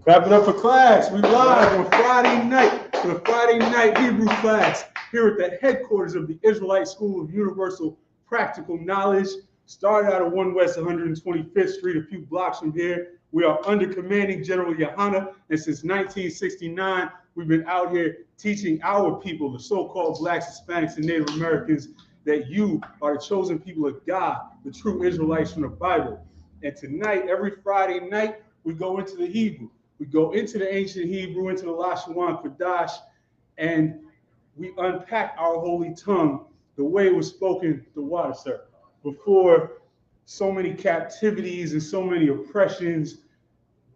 Clap it up for class. We live on Friday night for the Friday night Hebrew class here at the headquarters of the Israelite School of Universal Practical Knowledge. Started out at 1 West 125th Street, a few blocks from here. We are under commanding General Yohana, and since 1969, we've been out here teaching our people, the so-called Blacks, Hispanics, and Native Americans, that you are the chosen people of God, the true Israelites from the Bible. And tonight, every Friday night, we go into the Hebrew. We go into the ancient Hebrew, into the Lashawan Qadash, and we unpack our holy tongue the way it was spoken the water, sir, before so many captivities and so many oppressions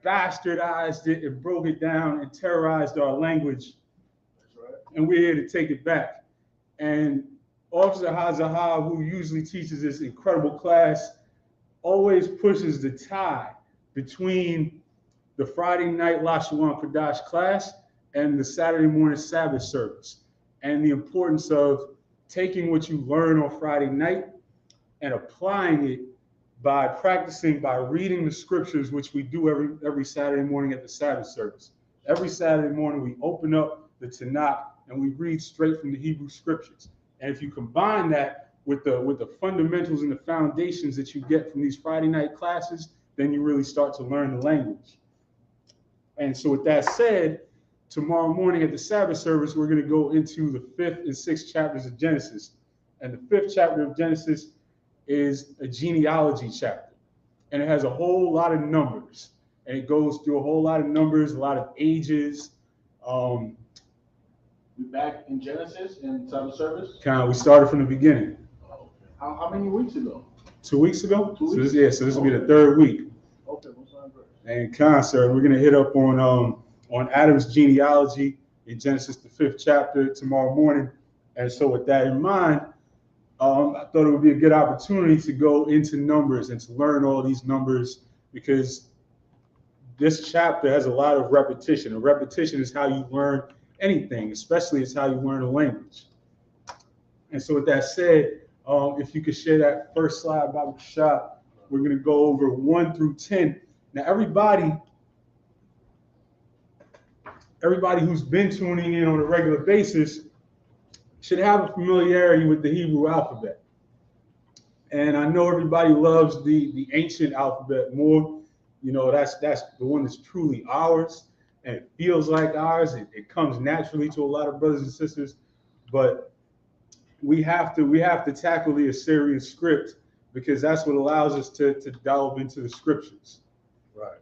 bastardized it and broke it down and terrorized our language. That's right. And we're here to take it back. And Officer Hazaha, who usually teaches this incredible class, always pushes the tie between the Friday night Lashawan Qadash class and the Saturday morning Sabbath service, and the importance of taking what you learn on Friday night and applying it by practicing, by reading the scriptures, which we do every Saturday morning at the Sabbath service. Every Saturday morning, we open up the Tanakh and we read straight from the Hebrew scriptures. And if you combine that with the fundamentals and the foundations that you get from these Friday night classes, then you really start to learn the language. And so with that said, tomorrow morning at the Sabbath service, we're going to go into the 5th and 6th chapters of Genesis. And the 5th chapter of Genesis is a genealogy chapter. And it has a whole lot of numbers. And it goes through a whole lot of numbers, a lot of ages. We're back in Genesis in Sabbath service? We started from the beginning. Oh, okay. How many weeks ago? 2 weeks ago? 2 weeks? So this will be the 3rd week. Okay, what's on verse? And sir, we're going to hit up on Adam's genealogy in Genesis, the 5th chapter, tomorrow morning. And so with that in mind, I thought it would be a good opportunity to go into numbers and to learn all these numbers, because this chapter has a lot of repetition. And repetition is how you learn anything, especially it's how you learn a language. And so with that said, if you could share that first slide, Baba Kashab, we're going to go over 1 through 10. Now, everybody who's been tuning in on a regular basis should have a familiarity with the Hebrew alphabet. And I know everybody loves the ancient alphabet more. You know, that's the one that's truly ours, and it feels like ours. It comes naturally to a lot of brothers and sisters, but we have to tackle the Assyrian script, because that's what allows us to delve into the scriptures. Right.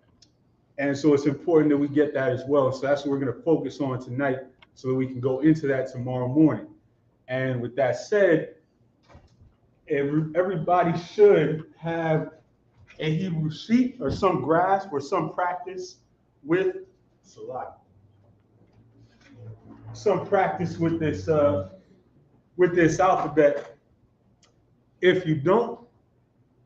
And so it's important that we get that as well. So that's what we're going to focus on tonight, so that we can go into that tomorrow morning. And with that said, everybody should have a Hebrew sheet or some grasp or some practice with this alphabet. If you don't,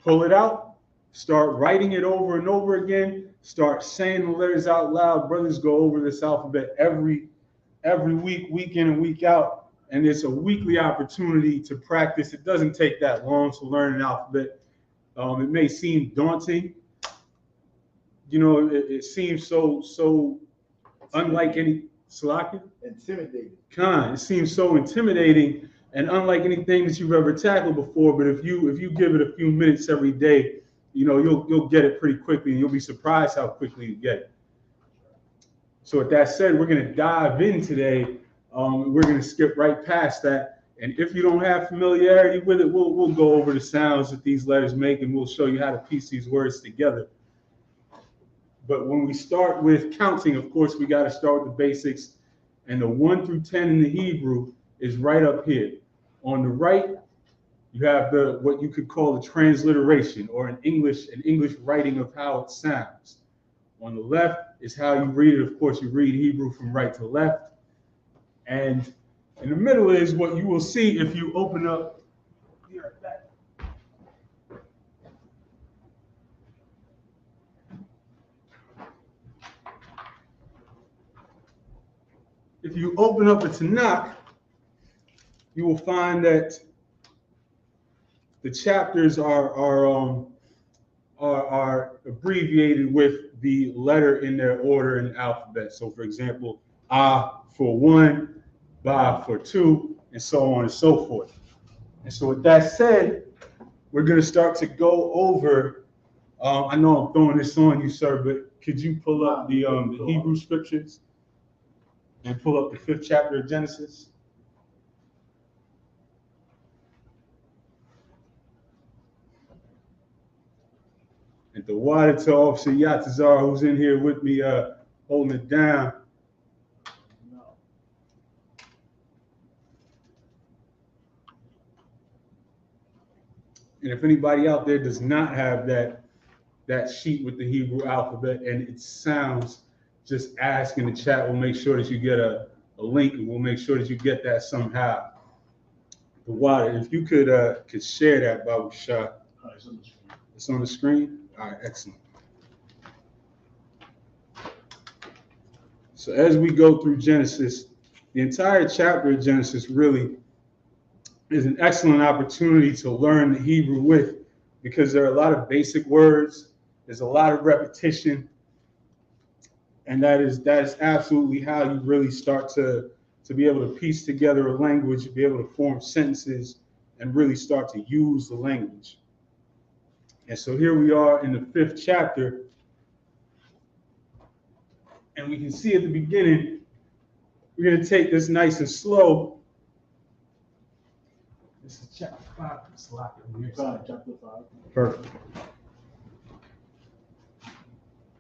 pull it out, start writing it over and over again, start saying the letters out loud. Brothers go over this alphabet every week, week in and week out. And it's a weekly opportunity to practice. It doesn't take that long to learn an alphabet. It may seem daunting. You know, it seems so unlike any intimidating. It seems so intimidating and unlike anything that you've ever tackled before. But if you give it a few minutes every day, you know, you'll get it pretty quickly, and you'll be surprised how quickly you get it. So with that said, we're going to dive in today. We're going to skip right past that. And if you don't have familiarity with it, we'll go over the sounds that these letters make, and we'll show you how to piece these words together. But when we start with counting, of course, we got to start with the basics. And the 1 through 10 in the Hebrew is right up here. On the right, you have what you could call the transliteration, or an English writing of how it sounds. On the left is how you read it. Of course, you read Hebrew from right to left. And in the middle is what you will see if you open up here at that. If you open up the Tanakh, you will find that the chapters are are abbreviated with the letter in their order in the alphabet. So, for example, A for 1, Ba for 2, and so on and so forth. And so, with that said, we're going to start to go over. I know I'm throwing this on you, sir, but could you pull up the Hebrew scriptures and pull up the 5th chapter of Genesis? And the water to Officer Yatazar, who's in here with me, holding it down. And if anybody out there does not have that sheet with the Hebrew alphabet and it sounds, just ask in the chat. We'll make sure that you get a link, and we'll make sure that you get that somehow. The water, if you could share that, Babu Shah. It's on the screen. All right, excellent. So as we go through Genesis, the entire chapter of Genesis really is an excellent opportunity to learn the Hebrew with, because there are a lot of basic words, there's a lot of repetition, and that is absolutely how you really start to be able to piece together a language, be able to form sentences, and really start to use the language. And so here we are in the 5th chapter, and we can see at the beginning, we're going to take this nice and slow. This is chapter 5. Let's lock it in here. Chapter 5. Perfect.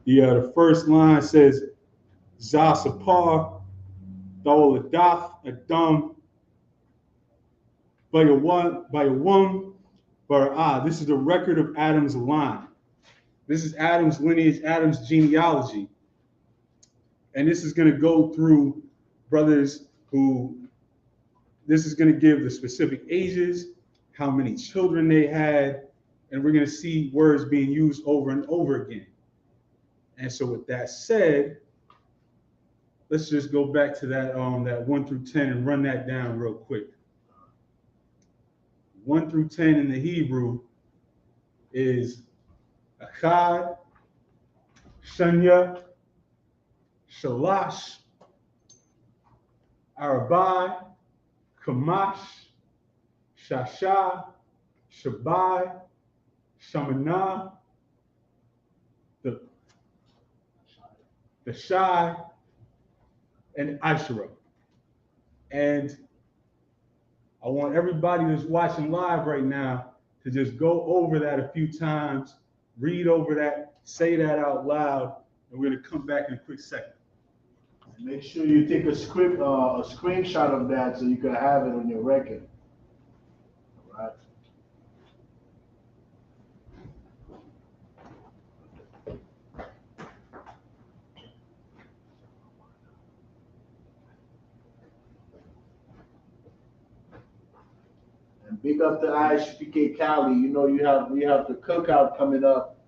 The first line says, Zasapar, Daoladaf, Adam, Bayawum, Bara'ah. This is the record of Adam's line. This is Adam's lineage, Adam's genealogy. And this is going to go through brothers who, this is going to give the specific ages, how many children they had, and we're going to see words being used over and over again. And so with that said, let's just go back to that 1 through 10 and run that down real quick. 1 through 10 in the Hebrew is Achad, Shanya, Shalash, Arabai, Kamash, Shasha, Shabai, Shamanah, the Shai, and Ashura. And I want everybody who's watching live right now to just go over that a few times, read over that, say that out loud, and we're going to come back in a quick second. Make sure you take a screenshot of that so you can have it on your record. All right. And big up to Isupk Cali. You know we have the cookout coming up.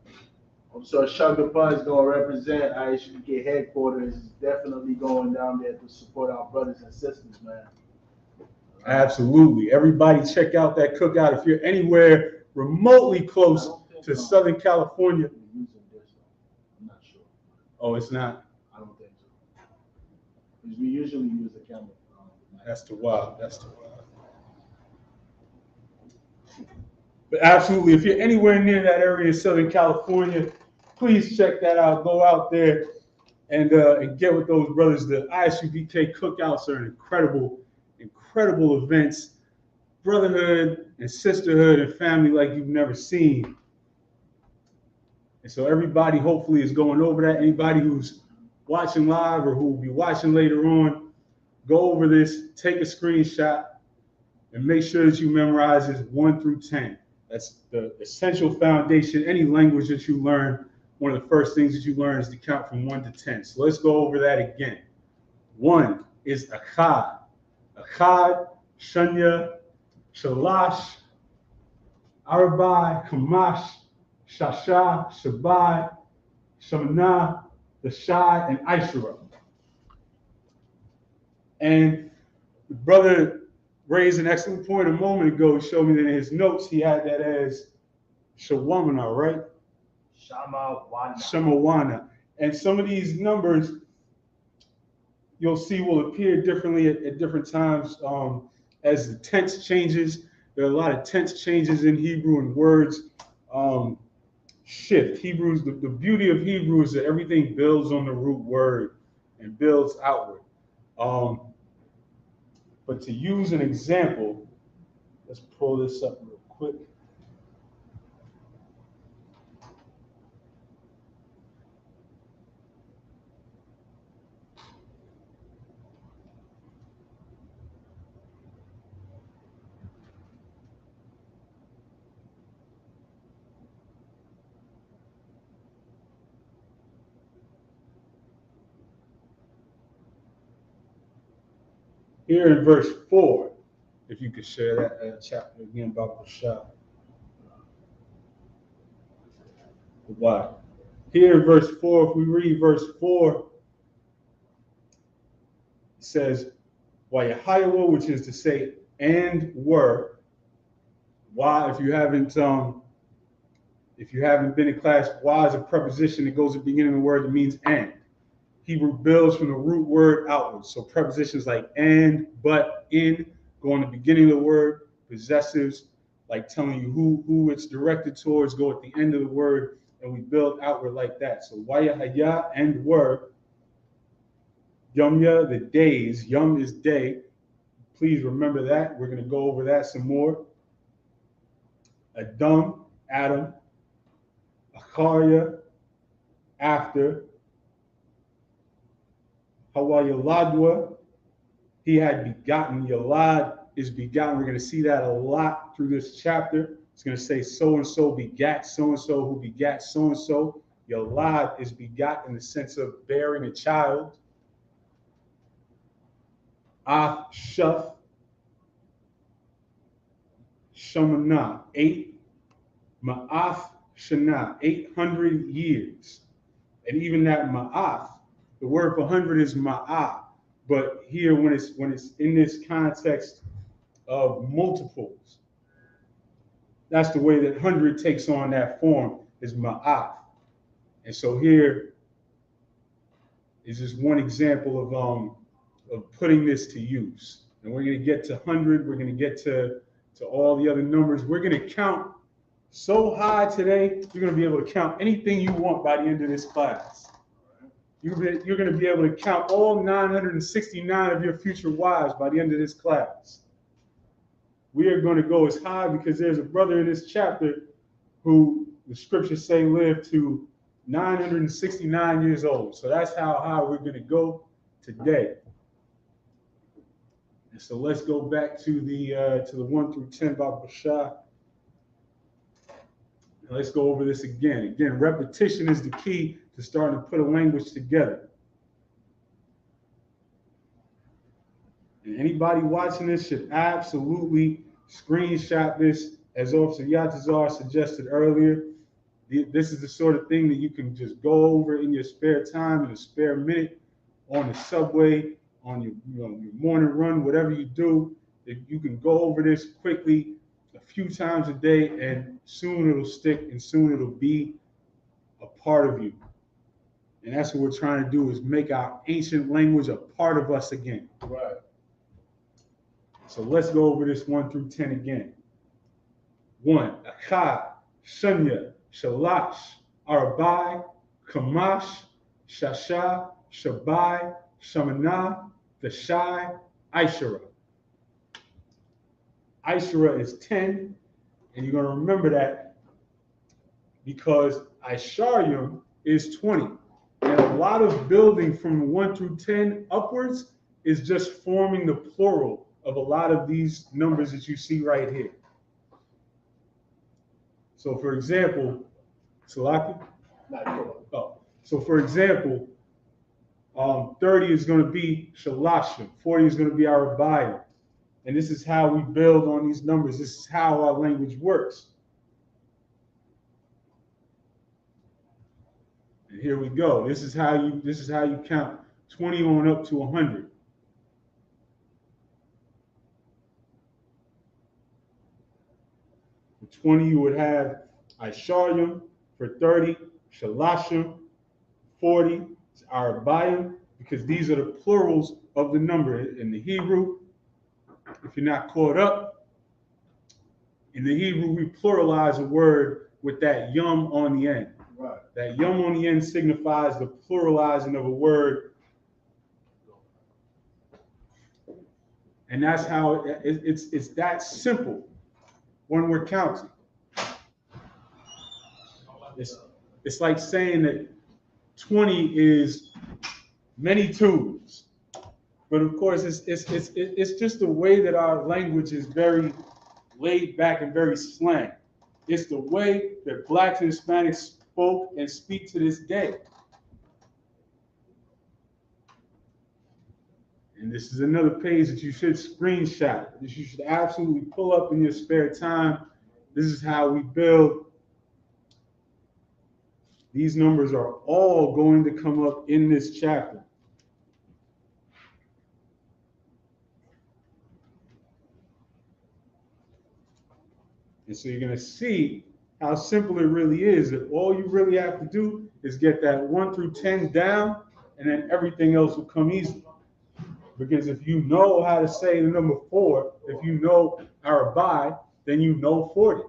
So Sugar Bun is going to represent Isupk headquarters. Is definitely going down there to support our brothers and sisters, man. Absolutely. Everybody check out that cookout. If you're anywhere remotely close to Southern California. I'm not sure. Oh, it's not? I don't think so. Because we usually use the camera. That's the wild. That's the wild. But absolutely, if you're anywhere near that area in Southern California, please check that out. Go out there and get with those brothers. The ISUBK cookouts are incredible events, brotherhood and sisterhood and family like you've never seen. And so everybody hopefully is going over that. Anybody who's watching live or who will be watching later on, go over this, take a screenshot, and make sure that you memorize this 1 through 10. That's the essential foundation. Any language that you learn, one of the first things that you learn is to count from 1 to 10. So let's go over that again. 1 is Achad. Achad, Shanya, Shalash, Arabai, Kamash, Shasha, Shabai, Shamanah, the Shai, and Ishura. And the brother raised an excellent point a moment ago. He showed me that in his notes he had that as Shawamana, right? Shamawana. And some of these numbers you'll see will appear differently at different times as the tense changes. There are a lot of tense changes in Hebrew, and words shift. Hebrews, the beauty of Hebrew is that everything builds on the root word and builds outward. But to use an example, let's pull this up real quick. Here in verse 4, if you could share that chapter again about Bashar. Why? Here in verse 4, if we read verse 4, it says, Wayahayawa, which is to say, and were. Why, if you haven't been in class, why is a preposition that goes at the beginning of the word that means and. Hebrew builds from the root word outwards. So prepositions like and, but, in go in the beginning of the word. Possessives, like telling you who it's directed towards, go at the end of the word, and we build outward like that. So wayahaya and were. Yumya, the days. Yum is day. Please remember that. We're going to go over that some more. Adam, Adam. Acharya, after. Hawayaladwa, he had begotten. Yalad is begotten. We're going to see that a lot through this chapter. It's going to say so-and-so begat so-and-so who begat so-and-so. Yalad is begot in the sense of bearing a child. Ath Shuf, Shamana, 8. Ma'ath Shana, 800 years. And even that Ma'ath, the word for 100 is Ma'ah. But here, when it's in this context of multiples, that's the way that 100 takes on that form, is Ma'ah. And so here is just one example of putting this to use. And we're going to get to 100. We're going to get to all the other numbers. We're going to count so high today, you're going to be able to count anything you want by the end of this class. You're going to be able to count all 969 of your future wives by the end of this class. We are going to go as high because there's a brother in this chapter who the scriptures say lived to 969 years old. So that's how high we're going to go today. And so let's go back to the 1 through 10 about Bashar. Let's go over this again. Again, repetition is the key to starting to put a language together. And anybody watching this should absolutely screenshot this, as Officer Yatazar suggested earlier. This is the sort of thing that you can just go over in your spare time, in a spare minute, on the subway, on your morning run, whatever you do. If you can go over this quickly a few times a day, and soon it'll stick, and soon it'll be a part of you. And that's what we're trying to do, is make our ancient language a part of us again. Right. So let's go over this 1 through 10 again. 1, Achad, Shunya, Shalash, Arabai, Kamash, Shasha, Shabai, Shamanah, Dashai, Ishara. Ishara is 10, and you're going to remember that because Isharyum is 20. And a lot of building from 1 through 10 upwards is just forming the plural of a lot of these numbers that you see right here. So for example, Salaki? Oh, so for example, 30 is going to be Shalashim, 40 is going to be Arabiah. And this is how we build on these numbers. This is how our language works. And here we go. This is how you count 20 on up to 100. For 20, you would have Isharyum. For 30, Shalashim, 40 is Arabayim, because these are the plurals of the number in the Hebrew. If you're not caught up, in the Hebrew, we pluralize a word with that yum on the end. Right. That yum on the end signifies the pluralizing of a word. And that's how it's that simple when we're counting. It's like saying that 20 is many twos. But of course, it's just the way that our language is very laid back and very slang. It's the way that Blacks and Hispanics spoke and speak to this day. And this is another page that you should screenshot, that you should absolutely pull up in your spare time. This is how we build. These numbers are all going to come up in this chapter. And so you're going to see how simple it really is. That all you really have to do is get that 1 through 10 down, and then everything else will come easy. Because if you know how to say the number 4, if you know Arabai, then you know 40.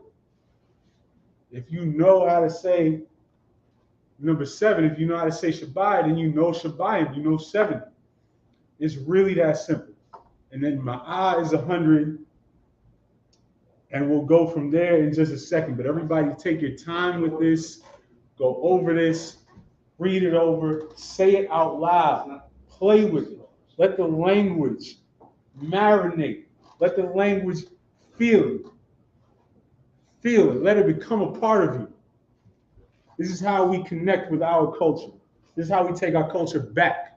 If you know how to say number 7, if you know how to say Shabbai, then you know Shabbai, you know 70. It's really that simple. And then Ma'ah is 100. And we'll go from there in just a second. But everybody take your time with this. Go over this. Read it over. Say it out loud. Play with it. Let the language marinate. Let the language feel it. Feel it. Let it become a part of you. This is how we connect with our culture. This is how we take our culture back.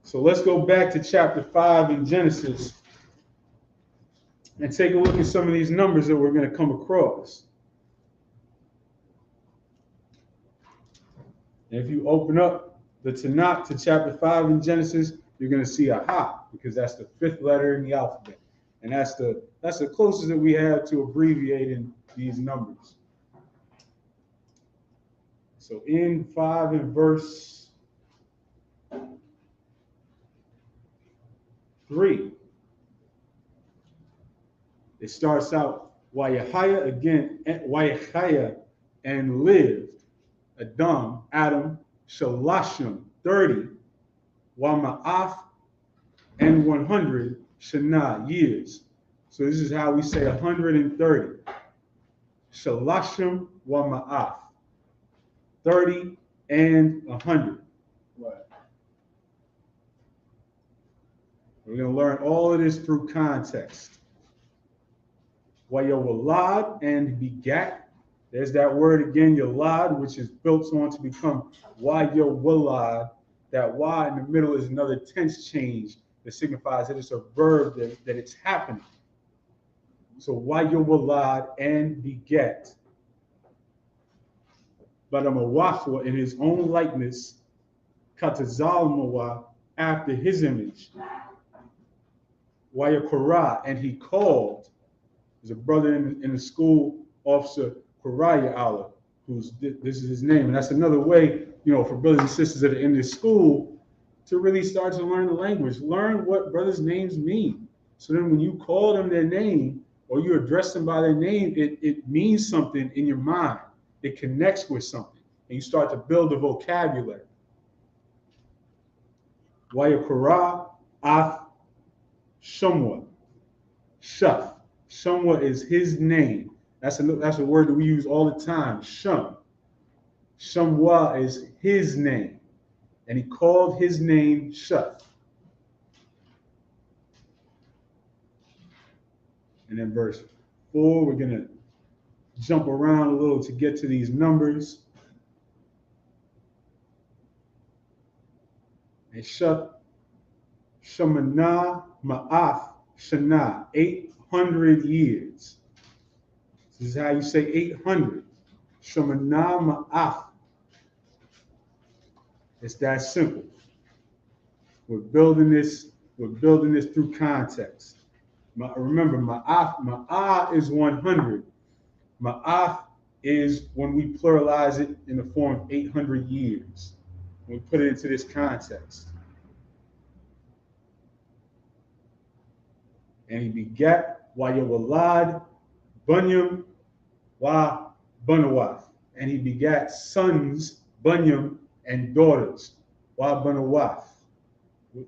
So let's go back to chapter 5 in Genesis and take a look at some of these numbers that we're going to come across. And if you open up the Tanakh to chapter 5 in Genesis, you're going to see a ha, because that's the 5th letter in the alphabet. And that's the closest that we have to abbreviating these numbers. So in 5 and verse 3, it starts out, Wayahaya again, Wayahaya and lived, Adam, Shalashim, 30, Wama'af, and 100, Shana, years. So this is how we say 130. Shalashim, Wama'af, 30 and 100. Right. We're going to learn all of this through context. Wayawalad and begat. There's that word again, yalad, which is built on to become wayawalad. That y in the middle is another tense change that signifies that it's a verb, that it's happening. So wayawalad and begat. But a mawafwa in his own likeness, katazal mawa, after his image. Wayakora, and he called. There's a brother in the school, Officer Koraya Allah, this is his name. And that's another way, for brothers and sisters that are in this school to really start to learn the language. Learn what brothers' names mean. So then when you call them their name or you address them by their name, it means something in your mind. It connects with something. And you start to build a vocabulary. Wayakora, Af, Shumwa, Shuf. Shumwa is his name. That's a word that we use all the time. Shum. Shumwa is his name. And he called his name Shuf. And then verse 4, we're going to jump around a little to get to these numbers. And Shemana Ma'af Shana, 800 years. This is how you say 800. Shemana Ma'af. It's that simple. We're building this through context. Remember, Ma'ah is 100. Ma'af is when we pluralize it in the form of 800 years. When we put it into this context. And he begat Wayawalad Bunyam Wa Bunawaf. And he begat sons, Bunyam, and daughters, Wa Bunawaf.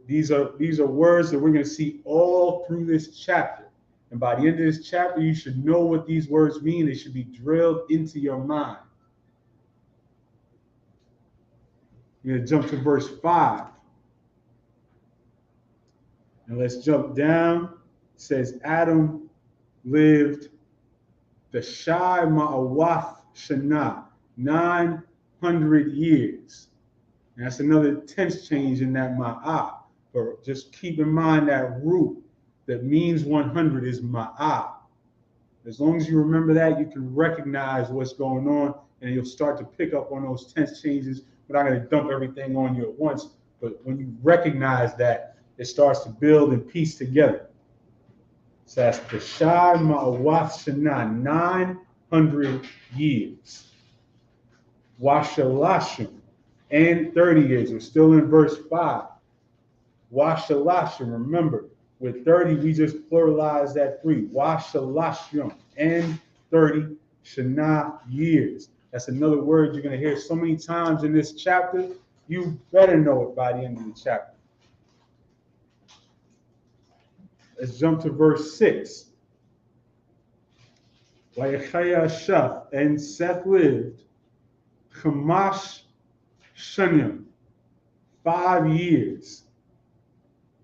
These are words that we're going to see all through this chapter. And by the end of this chapter, you should know what these words mean. They should be drilled into your mind. We're going to jump to verse 5. And let's jump down. It says, Adam lived the Shai Ma'awaf Shana, 900 years. And that's another tense change in that Ma'ah. But just keep in mind that root that means 100 is Ma'ah. As long as you remember that, you can recognize what's going on, and you'll start to pick up on those tense changes. We're not going to dump everything on you at once, but when you recognize that, it starts to build and piece together. So that's the Shai Ma'awaf Shana, 900 years. Washalashim, and 30 years. We're still in verse 5. Washalashim, remember, with 30, we just pluralized that 3. Washalashim, and 30 Shana years. That's another word you're going to hear so many times in this chapter. You better know it by the end of the chapter. Let's jump to verse 6. Vayechaya Sheth, and Seth lived Chamash Shanim, 5 years.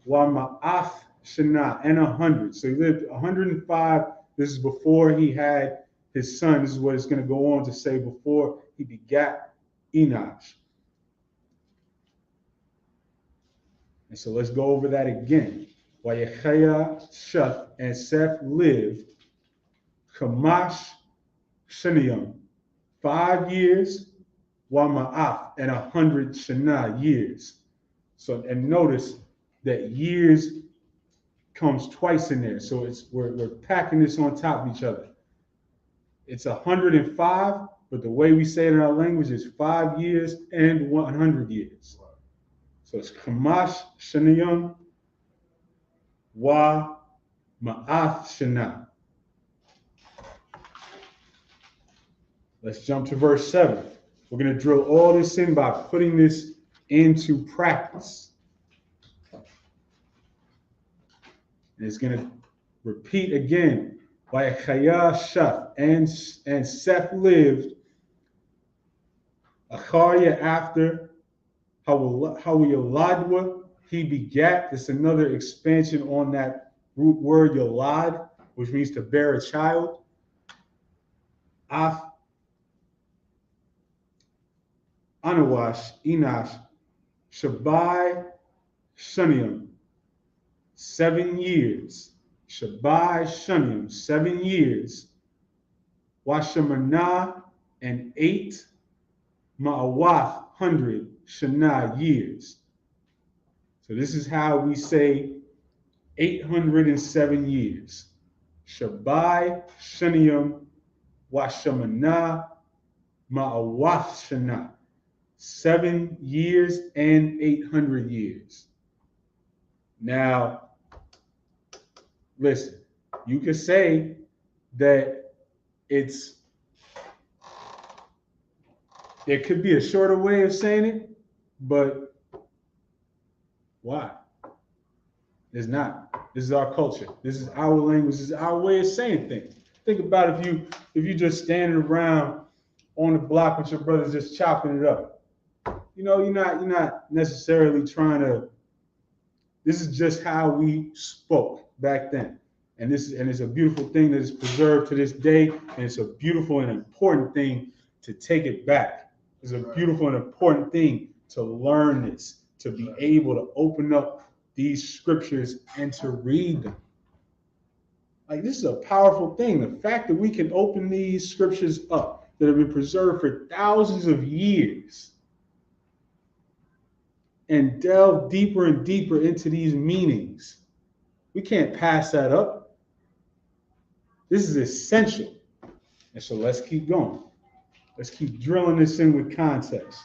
Ma'af Shana, and 100. So he lived 105. This is before he had his son. This is what it's going to go on to say before he begat Enosh. And so let's go over that again. Vayechaya Sheth, and Seth lived Chamash Shaniam, 5 years. Ma'af, and 100 Shana years. So, and notice that years comes twice in there. So we're packing this on top of each other. It's 105, but the way we say it in our language is 5 years and 100 years. So it's Chamash Shanayim Wa Ma'af Shana. Let's jump to verse 7. We're going to drill all this in by putting this into practice. And it's going to repeat again. Vayechaya Sheth, and Seth lived Acharya after Hawiyaladwa, he begat. It's another expansion on that root word Yolad, which means to bear a child. Af Anawash, Enosh, Shabai, Shuniam, 7 years. Shabai, Shuniam, 7 years. Washamana, and 8 Ma'awath, 100 Shana years. So this is how we say 807 years. Shabai, Shuniam, Washamana, Ma'awath Shana. 7 years and 800 years. Now, listen, you could say that there could be a shorter way of saying it, but why? There's not. This is our culture. This is our language. This is our way of saying things. Think about if you just standing around on the block with your brothers just chopping it up. You know, you're not necessarily trying to. This is just how we spoke back then, and it's a beautiful thing that is preserved to this day, and it's a beautiful and important thing to take it back. It's a beautiful and important thing to learn this, to be able to open up these scriptures and to read them. Like, this is a powerful thing. The fact that we can open these scriptures up that have been preserved for thousands of years and delve deeper and deeper into these meanings. We can't pass that up. This is essential. And so let's keep going. Let's keep drilling this in with context.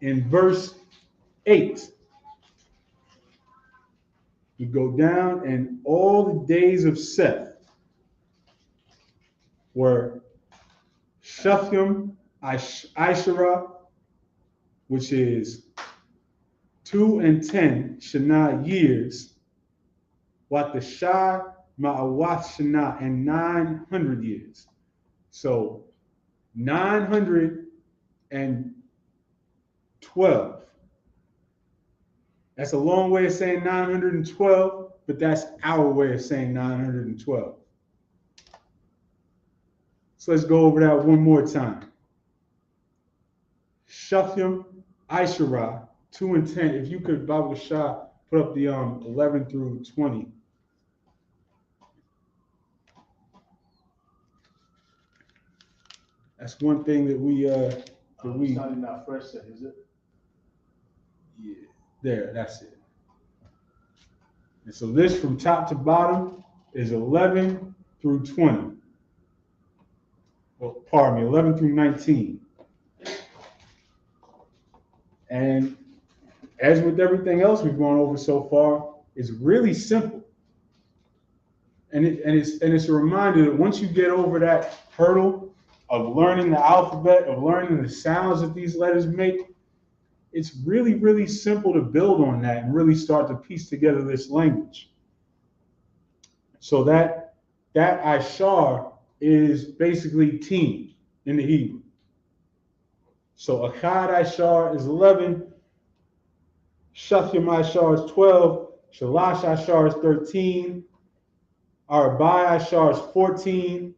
In verse 8, you go down, and all the days of Seth were Shupim, Isharah, which is 2 and 10 Shana years, Watashah Ma'awat Shana, and 900 years. So 912. That's a long way of saying 912, but that's our way of saying 912. So let's go over that one more time. Shupim, Isharah, 2 and 10. If you could, Baba Shah, put up the 11 through 20. That's one thing that we it's not in that first set, is it? Yeah, there, that's it. And so this from top to bottom is 11 through 20. Well, pardon me, 11 through 19. And as with everything else we've gone over so far, it's really simple. And it's a reminder that once you get over that hurdle of learning the alphabet, of learning the sounds that these letters make, it's really, really simple to build on that and really start to piece together this language. So that Ishar is basically team in the Hebrew. So Achad Ishar is 11, Shupim Ishar is 12, Shalash Ishar is 13, Arbai Ishar is 14,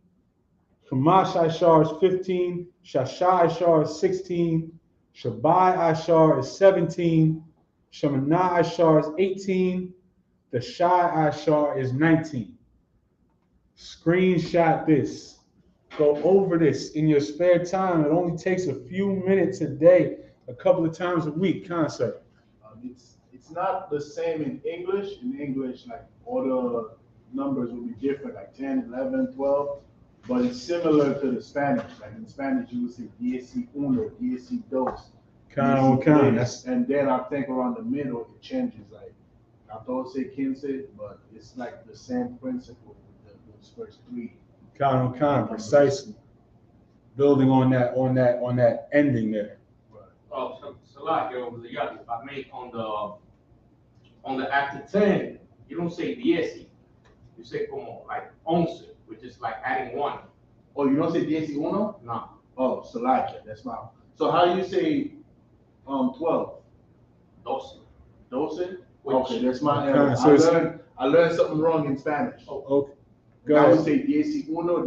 Kamash Ishar is 15, Shasha Ishar is 16, Shabai Ishar is 17, Shemana Ishar is 18, the Shai Ishar is 19. Screenshot this. Go over this in your spare time. It only takes a few minutes a day, a couple of times a week. Concept. It's not the same in English. In English, like all the numbers will be different, like 10, 11, 12. But it's similar to the Spanish. Like in Spanish, you would say 11, 12. And then I think around the middle, it changes. Like, I don't say 15, but it's like the same principle with those first three. Kind of precisely. Building on that ending there. Right. So like if I make on the after 10, you don't say 10. You say como like 11, which is like adding 1. Oh, you don't say 11? No. Oh, Salakia, that's my. So how do you say 12? 12. 12? Okay, that's my error. I learned something wrong in Spanish. Oh, okay. Go ahead. I would say 11, 12,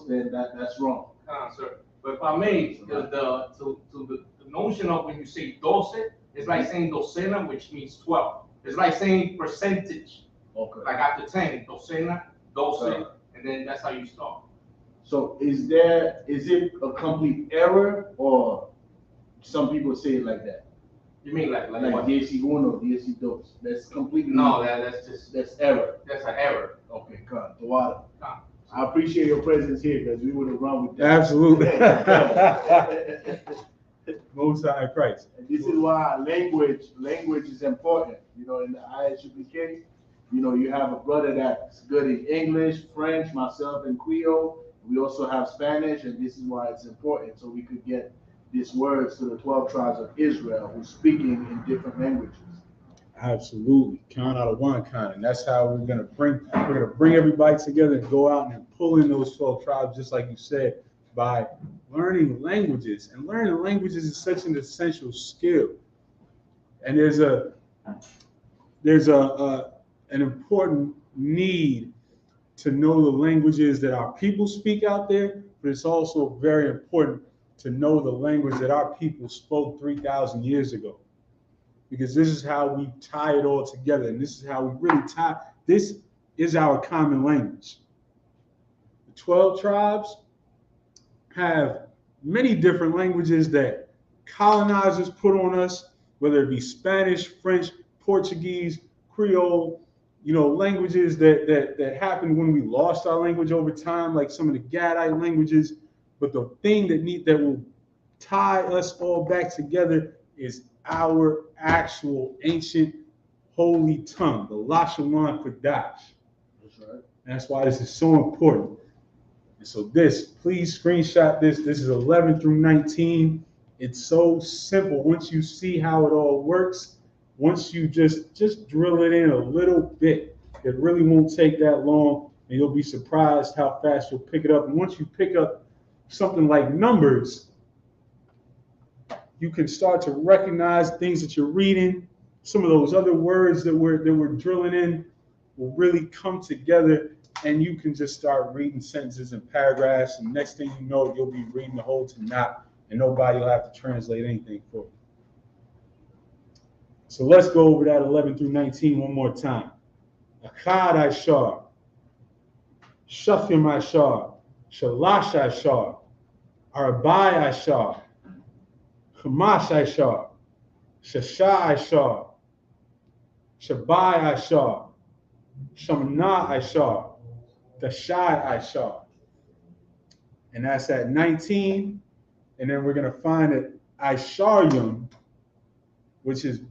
then that's wrong. Sir. But if I may, the notion of when you say 12, it's like saying docena, which means 12. It's like saying percentage. Okay. Like after 10, docena, 12, and then that's how you start. So is it a complete error, or some people say it like that? You mean like what? 11, 12. That's completely that's error. That's an error. Okay, come on. I appreciate your presence here because we would have run with that. Absolutely. Most High Christ. And this is why language is important. You know, in the Isupk, you have a brother that's good in English, French, myself in Creole. We also have Spanish, and this is why it's important, so we could get these words to the 12 tribes of Israel who's speaking in different languages. Absolutely, count out of one kind, and that's how we're gonna bring everybody together and go out and pull in those 12 tribes, just like you said, by learning languages. And learning languages is such an essential skill. And there's an important need to know the languages that our people speak out there, but it's also very important to know the language that our people spoke 3,000 years ago. because this is how we tie it all together. And this is how we really tie. This is our common language. The 12 tribes have many different languages that colonizers put on us, whether it be Spanish, French, Portuguese, Creole, languages that happened when we lost our language over time, like some of the Gadite languages. But the thing that will tie us all back together is our actual ancient holy tongue, the Lashawan Qadash. That's right. And that's why this is so important. And so please screenshot this. This is 11 through 19. It's so simple. Once you see how it all works, once you just drill it in a little bit, it really won't take that long, and you'll be surprised how fast you'll pick it up. And once you pick up something like numbers, you can start to recognize things that you're reading. Some of those other words that we're drilling in will really come together, and you can just start reading sentences and paragraphs, and next thing you know, you'll be reading the whole Tanakh, and nobody will have to translate anything for you. So let's go over that 11 through 19 one more time. Achad Ashar, Shafim Ashar, Shalash Ashar, Arbai Ashar, Hamash Ashar, Shasha Ashar, Shabai Ashar, Shamna Ashar, Dashai Ashar. And that's at 19. And then we're going to find that Asharyum, which is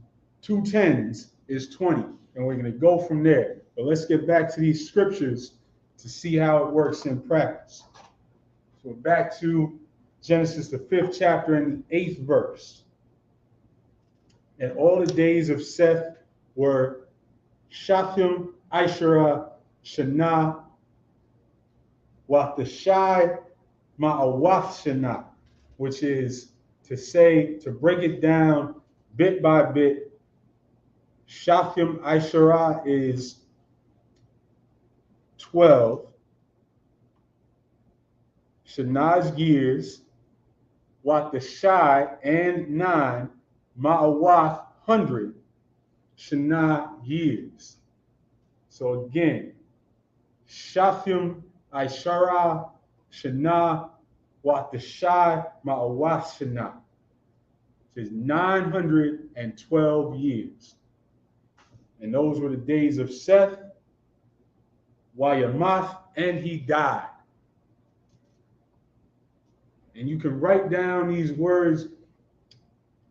2 10s, is 20. And we're going to go from there. But let's get back to these scriptures to see how it works in practice. So we're back to Genesis, the 5th chapter and the 8th verse. And all the days of Seth were Shathim, Aishara, Shana, Wathashai, Ma'awath Shana, which is to break it down bit by bit. Shathim Aishara is 12. Shana's years. Wathashai and 9. Ma'awath 100. Shana years. So again, Shathim Aishara Shana Wathashai Ma'awath Shana. It is 912 years. And those were the days of Seth, Wayamath, and he died. And you can write down these words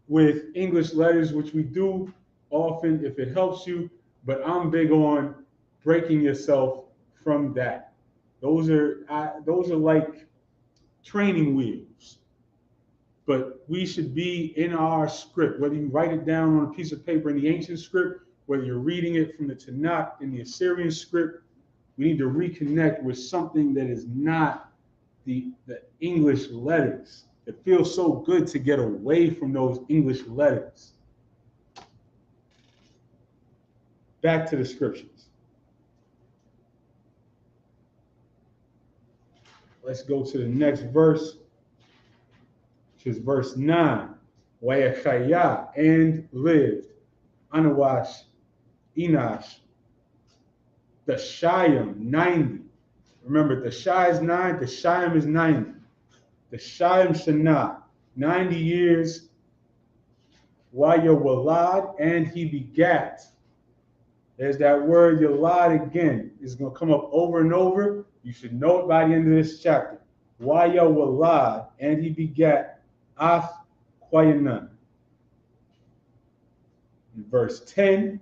with English letters, which we do often if it helps you, but I'm big on breaking yourself from that. Those are like training wheels. But we should be in our script, whether you write it down on a piece of paper in the ancient script, whether you're reading it from the Tanakh in the Assyrian script, we need to reconnect with something that is not the English letters. It feels so good to get away from those English letters. Back to the scriptures. Let's go to the next verse, which is verse 9. Wayachaya, and lived. Anawash, Enosh, the Shayim, 90. Remember, the Shai is 9, the Shayim is 90. The Shayim Shana, 90 years. Wayawalad, and he begat. There's that word Yalad again. It's going to come up over and over. You should know it by the end of this chapter. Wayawalad, and he begat Af Kwayanan. In verse 10,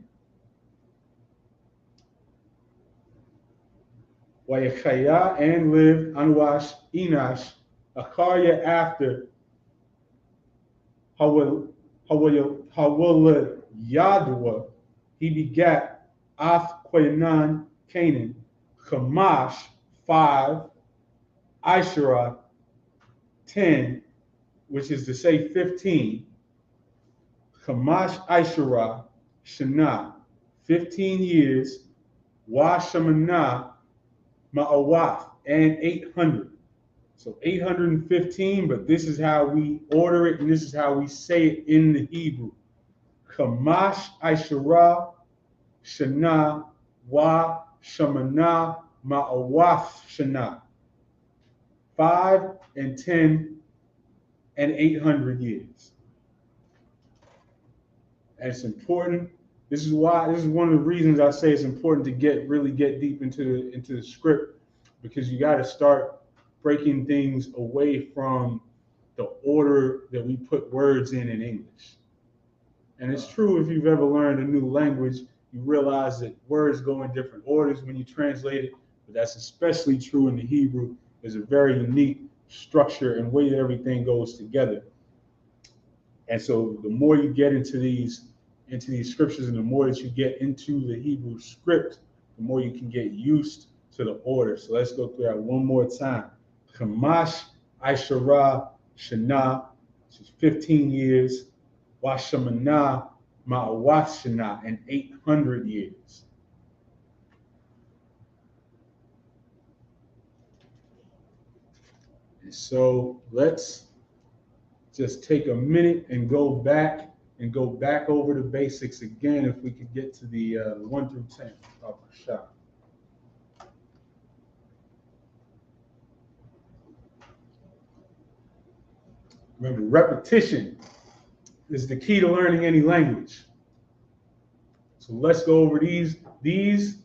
Wayachaya, and lived Anwash, Enosh, Akarya after Hawala, he begat Af Kwayanan, Canaan, Kamash, 5, Ishara, 10, which is to say 15, Kamash Ishara, Shana, 15 years, Washamana, Ma'awath, and 800. So 815, but this is how we order it, and this is how we say it in the Hebrew. Kamash Aishara Shana Wa Shamana Ma'awaf Shana. 5 and 10 and 800 years. And it's important. This is one of the reasons I say it's important to really get deep into the script, because you got to start breaking things away from the order that we put words in English. And it's true, if you've ever learned a new language, you realize that words go in different orders when you translate it, but that's especially true in the Hebrew. There's a very unique structure and way that everything goes together. And so the more you get into these scriptures, and the more that you get into the Hebrew script, the more you can get used to the order. So let's go through that one more time. Kamash Aishara Shana, which is 15 years. Washamana Ma'awat Shana, and 800 years. And so let's just take a minute and go back over the basics again. If we could get to the 1 through 10 of the shot. Remember, repetition is the key to learning any language. So let's go over this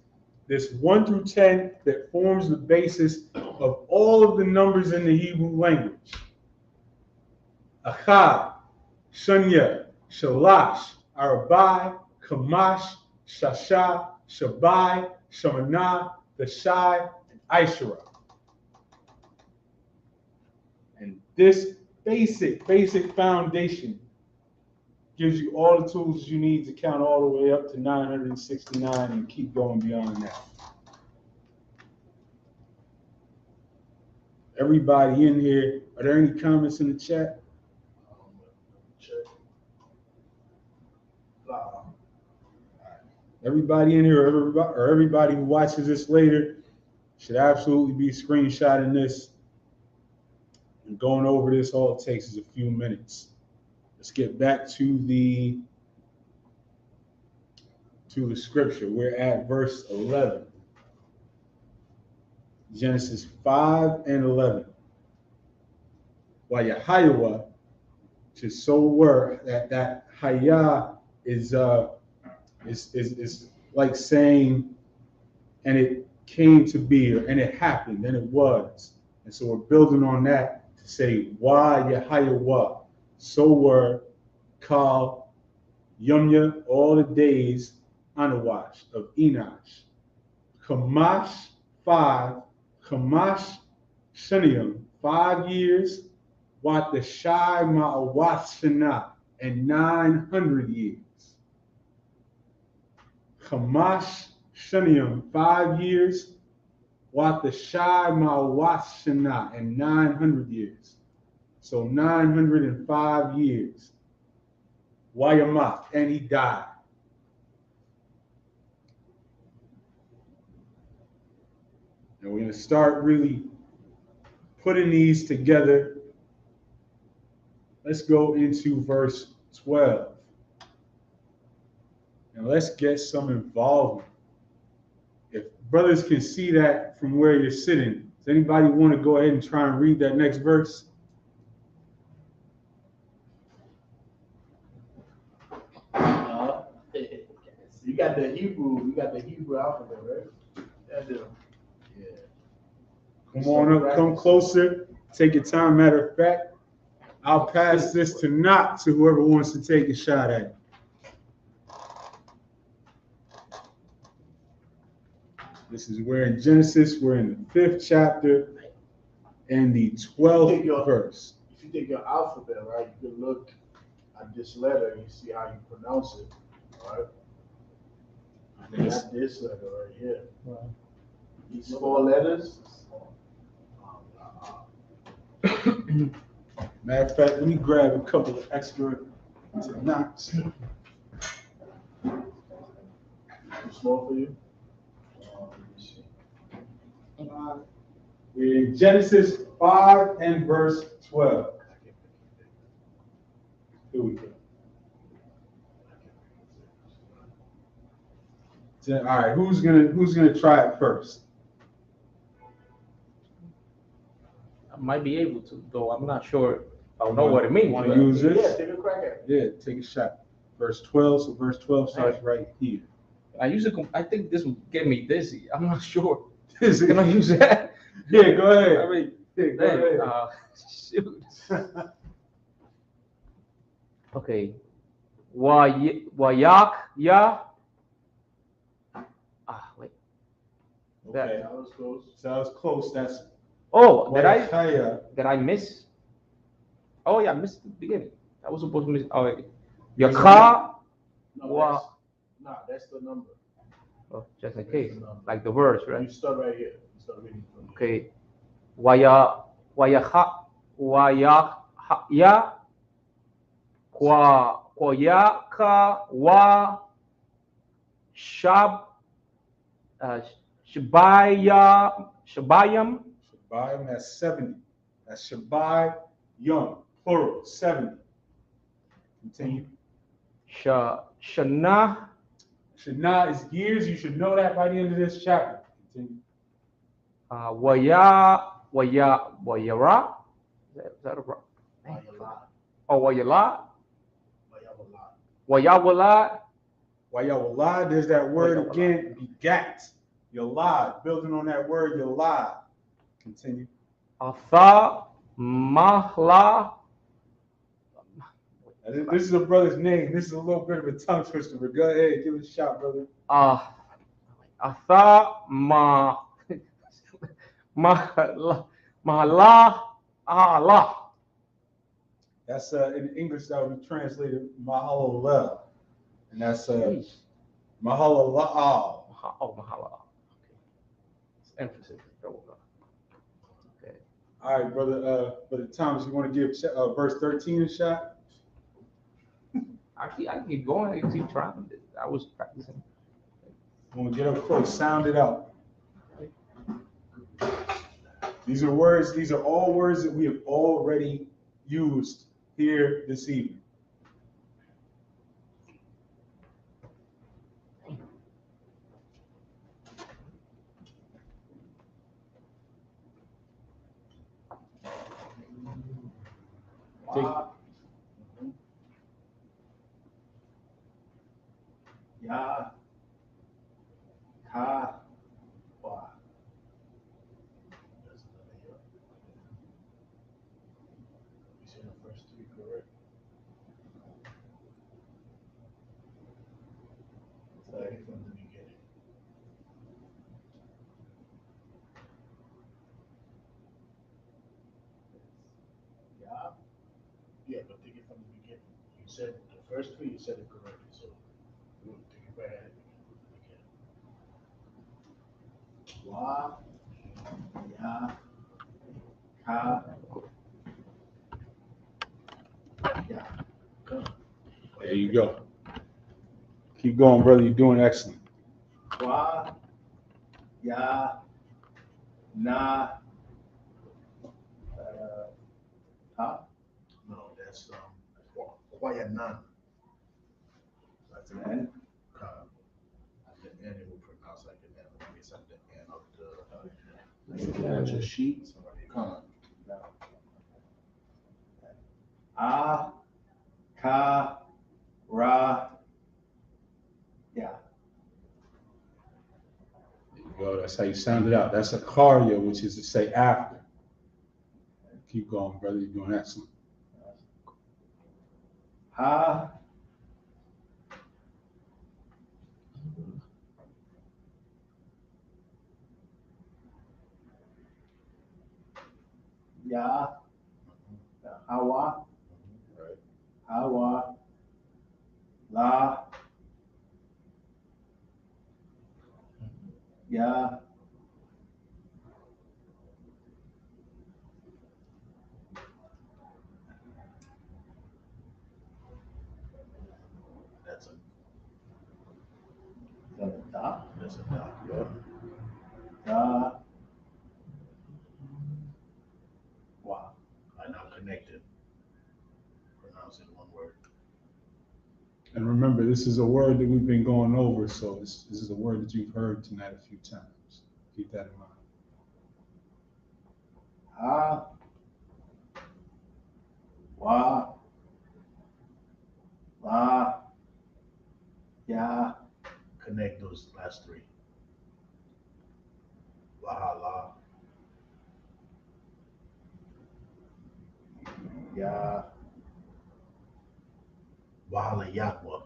1 through 10 that forms the basis of all of the numbers in the Hebrew language. Achad, Shanya, Shalash, Arabai, Kamash, Shasha, Shabai, Shamanah, Dashai, and Aishara. And this basic foundation gives you all the tools you need to count all the way up to 969 and keep going beyond that. Everybody in here, are there any comments in the chat? Everybody in here, or everybody who watches this later, should absolutely be screenshotting this and going over this. All it takes is a few minutes. Let's get back to the scripture. We're at verse 11. Genesis 5 and 11. Wayahayawa, which is so word that haya is like saying, and it came to be, and it happened, and it was. And so we're building on that to say Wayahayawa. So were called Yumya all the days Anawash of Enosh. Kamash 5, Kamash Shaniam 5 years, Wat the Shai Ma'awat Shana, and 900 years. Kamash Shaniam 5 years, Wat the Shai Ma'awat Shana, and 900 years. So 905 years. Wayamat, and he died. And we're going to start really putting these together. Let's go into verse 12. And let's get some involvement. If brothers can see that from where you're sitting, does anybody want to go ahead and try and read that next verse? You got the Hebrew alphabet, right? Yeah. Come on up, come closer, take your time. Matter of fact, I'll pass this to whoever wants to take a shot at it. This is where in Genesis, we're in the 5th chapter and the 12th verse. If you take your alphabet, right, you can look at this letter and you see how you pronounce it, right? Not this letter right here. Right. These 4 letters. Matter of fact, let me grab a couple of extra knots. Too small for you? We're in Genesis 5 and verse 12. Here we go. All right, who's gonna try it first? I might be able to, though I'm not sure. I don't know what it means. Want to but- use this? Yeah, take a crack at it. Yeah, take a shot. Verse 12. So verse 12 starts right here. I think this would get me dizzy. I'm not sure. Is it- Can I use that? Yeah, go ahead. I mean, Yeah, go ahead. shoot. Okay. Wayak ya. Wait. Okay, That was close. so that was close. That's Oh, Wayakaya. did I miss? Oh yeah, I missed the beginning. I was supposed to miss. Oh, wait. Yaka. No, Wa- that's the number. Oh, just in case, like the verse, You right? start right here. You start reading from here. Okay. Ya. Kwayaka wa shab shabayam Shabayim, that's 70. That's Shabai Yom, plural, 70. Continue. shana Shana is years. You should know that by the end of this chapter. Continue. wayara. Is that a rock? Oh, wayala. Wayawala. Wayawala, there's that word Wayawala. again, begat. Yalad, building on that word, Yalad. Continue. Atha mahla. This is a brother's name. This is a little bit of a tongue twister, but go ahead, give it a shot, brother. Atha mahla Allah. That's in English that would be translated Mahalalel. And that's Mahalalal. Oh, mahala. Okay. Emphasis. Okay. All right, brother Thomas, you want to give verse 13 a shot? I can keep going. I can keep trying. I was practicing. When we get up close, sound it out. These are words, these are all words that we have already used here this evening. Ya. Ka. Wa. That's another year. You said the first three correct. Starting from the beginning. Yeah. Yeah, but take it from the beginning. You said the first three, you said it correctly, so we'll take it right at it again. Wa, ya, ka, ya. There you go. Keep going, brother. You're doing excellent. Wa, ya, na, huh? No, that's Kwayanan. That's an N. At the end, it will pronounce like an N. It's at the end of the actual sheet. Come. Ah, ka, ra, ya. There you go. That's how you sound it out. That's a karya, which is to say after. Keep going, brother. You're doing excellent. Ha, ya, hawa, Right. hawa, la, ya, that's a da? That's a da. Yep. Da, wa. I now connected. Pronounce it one word. And remember, this is a word that we've been going over, so this is a word that you've heard tonight a few times. Keep that in mind. Ha, wa, la, ya. Connect those last three. Wahala. Ya. Wahala yakwa.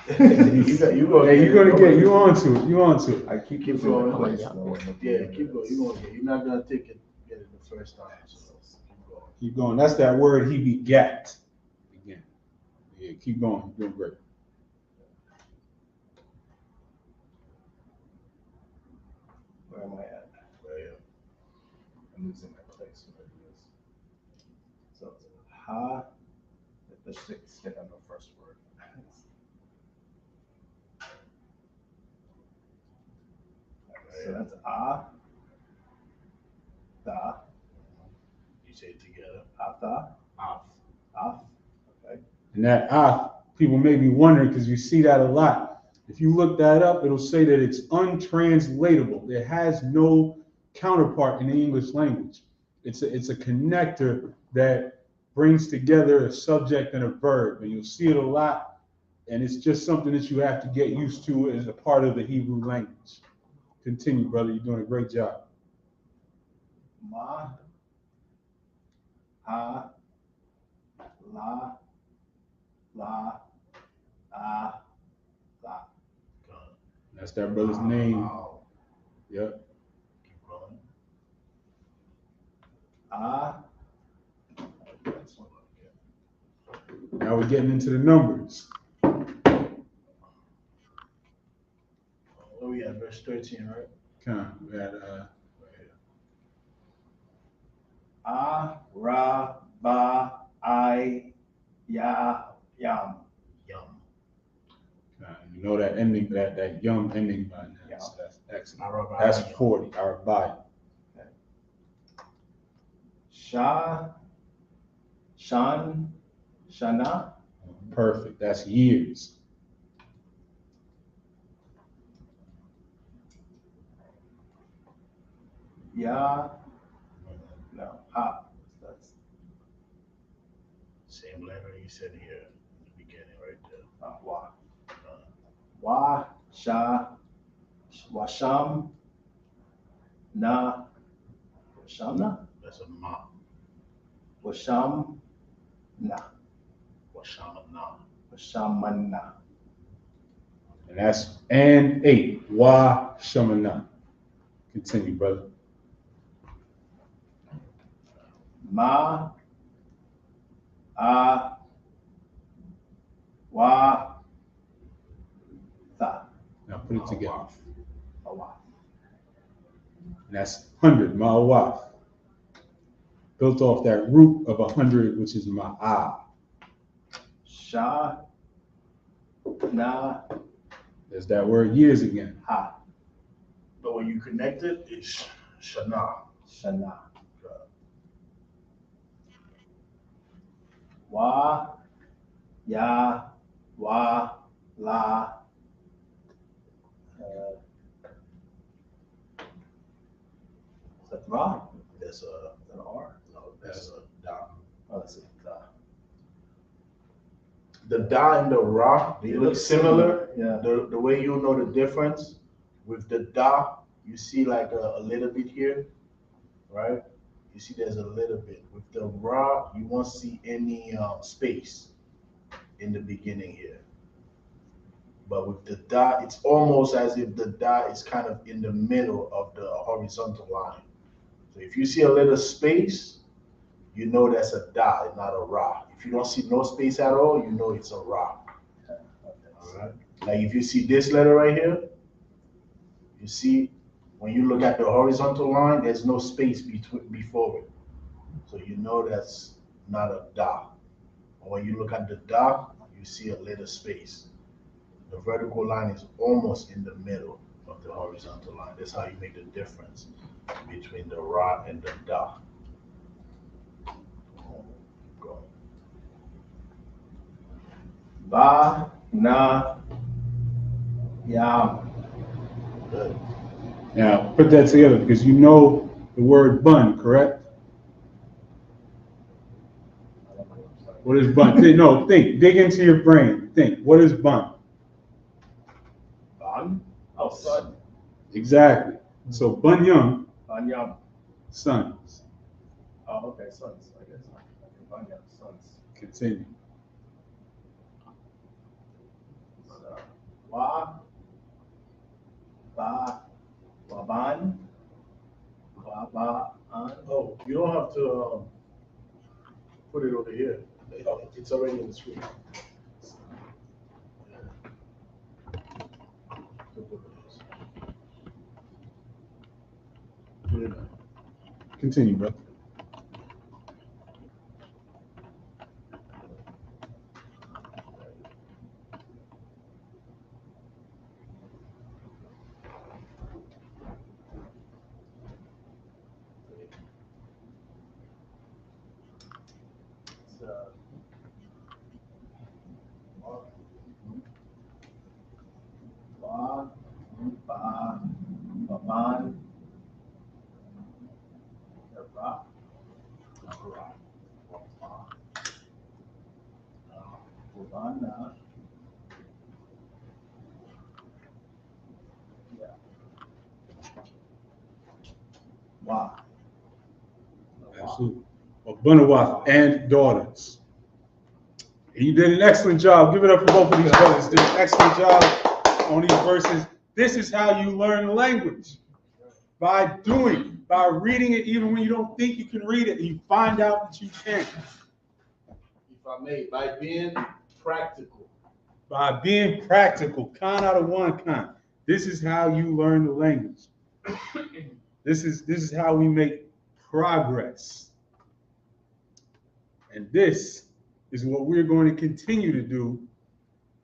You go. Hey, you're gonna get you onto it. You onto it. I keep going. Yeah, keep going. You gonna get. You're not gonna take it. Get it the first time. So keep going. Keep going. That's that word he begat. Again. Yeah, keep going. You're doing great. Where am I at? Right. I'm losing my place. Where it is. So it's ha. Let's stick on the first word. So that's ah, da, You say it together. ata, Off. af. Okay. And that people may be wondering because you see that a lot. If you look that up, it'll say that it's untranslatable. It has no counterpart in the English language. It's a connector that brings together a subject and a verb, and you'll see it a lot. And it's just something that you have to get used to as a part of the Hebrew language. Continue, brother. You're doing a great job. Ma, ha, la, la, ah, la. That's that brother's name. Wow. Yep. Keep going. Ah, Now we're getting into the numbers. Oh yeah, verse 13, right? We had ah, ra, ba, I, ya, yam. Yum. you know that ending, that yum ending by now. Yeah. So that's excellent. Arabaya. That's 40. Arabaya. Sha, shan, shana. Perfect. That's years. Ya, no, ha. That's Same letter you said here in the beginning, right there. wa. Wa, sha, washam, na, washamna, That's a ma. washam, na, Washamana. washamana. And that's and 8. Wa shamana. Continue, brother. Ma, a, wa, tha. Now put it together. Awa. And that's 100. Ma'awaf. Built off that root of 100, which is ma'ah. Sha, na, There's that word years again. ha. But when you connect it, it's shana. Shana. Wa, ya, wa, la. Is that ra? That's a Is that an R? no. That's a da. Oh, that's it. The da and the ra, they look similar. Yeah. The way you know the difference with the da, you see like a little bit here, right? You see there's a little bit. With the ra, you won't see any space in the beginning here. But with the da, it's almost as if the da is kind of in the middle of the horizontal line. So if you see a little space, you know that's a da and not a ra. If you don't see no space at all, you know it's a ra. All right. Like if you see this letter right here, you see when you look at the horizontal line, there's no space before it. So you know that's not a da. And when you look at the da, you see a little space. The vertical line is almost in the middle of the horizontal line. That's how you make the difference between the ra and the da. Go. Ba, na, yam. Good. Now, put that together because you know the word bun, correct? What is bun? No, think. Dig into your brain. Think. What is bun? Ban? Oh, son. Exactly. So bun young, Ban yam. sons. Oh, okay, sons, I guess. Ban yam, sons. Continue. So, wa, ba, waban, wa, ba, an. Oh, you don't have to put it over here. It's already on the screen. Good. Continue, bro. So, wa, ba, waban, ra, wabana, yeah, wa. Absolutely. Well, Bunawat and daughters. You did an excellent job. Give it up for both of these brothers. Did an excellent job on these verses. This is how you learn the language. By doing, by reading it, even when you don't think you can read it, you find out that you can. If I may, by being practical. By being practical, kind out of one kind. This is how you learn the language. This is how we make progress. And this is what we're going to continue to do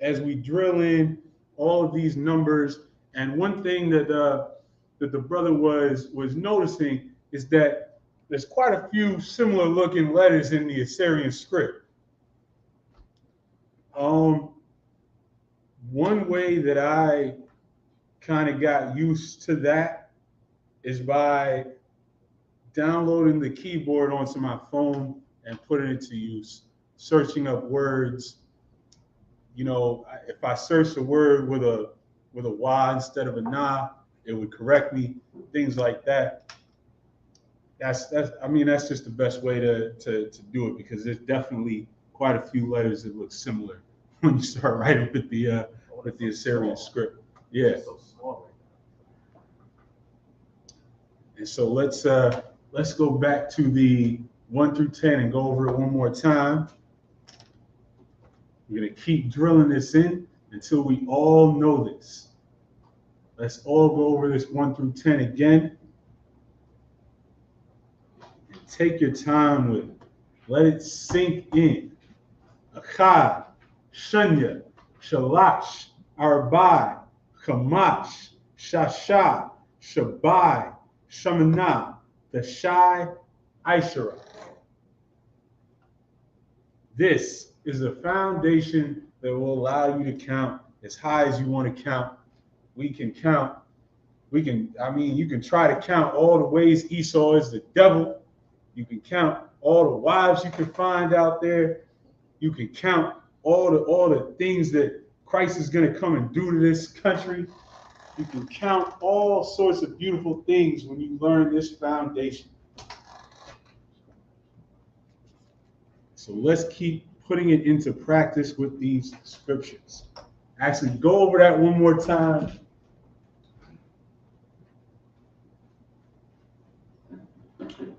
as we drill in all of these numbers. And one thing that the brother was noticing is that there's quite a few similar looking letters in the Assyrian script. One way that I kind of got used to that is by downloading the keyboard onto my phone and putting it to use, searching up words. You know, if I searched a word with a Y instead of a na, it would correct me. Things like that. That's just the best way to do it because there's definitely quite a few letters that look similar when you start writing with the Assyrian script. Yeah. So small right And so let's go back to the 1 through 10 and go over it one more time. We're gonna keep drilling this in until we all know this. Let's all go over this 1 through 10 again. And take your time with it. Let it sink in. Achad, Shunya, Shalash, Arbai, Chamash, Shasha, Shabai, Shamanah, Dashai, Aishara. This is the foundation that will allow you to count as high as you want to count. We can count. You can try to count all the ways Esau is the devil. You can count all the wives you can find out there. You can count all the things that Christ is going to come and do to this country. You can count all sorts of beautiful things when you learn this foundation. So let's keep putting it into practice with these scriptures. Actually, go over that one more time.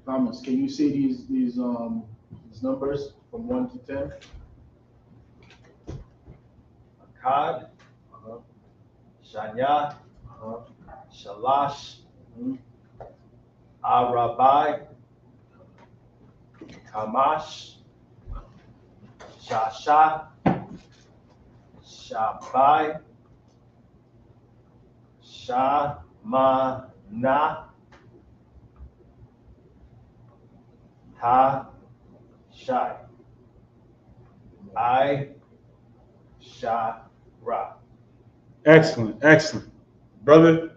Thomas, can you say these numbers from 1 to 10? Akkad, Shanya, Shalash, Arabai, Kamash, Shasha, Shabai, Shamana, Ta, Shai, I, Shara. Excellent, excellent. Brother,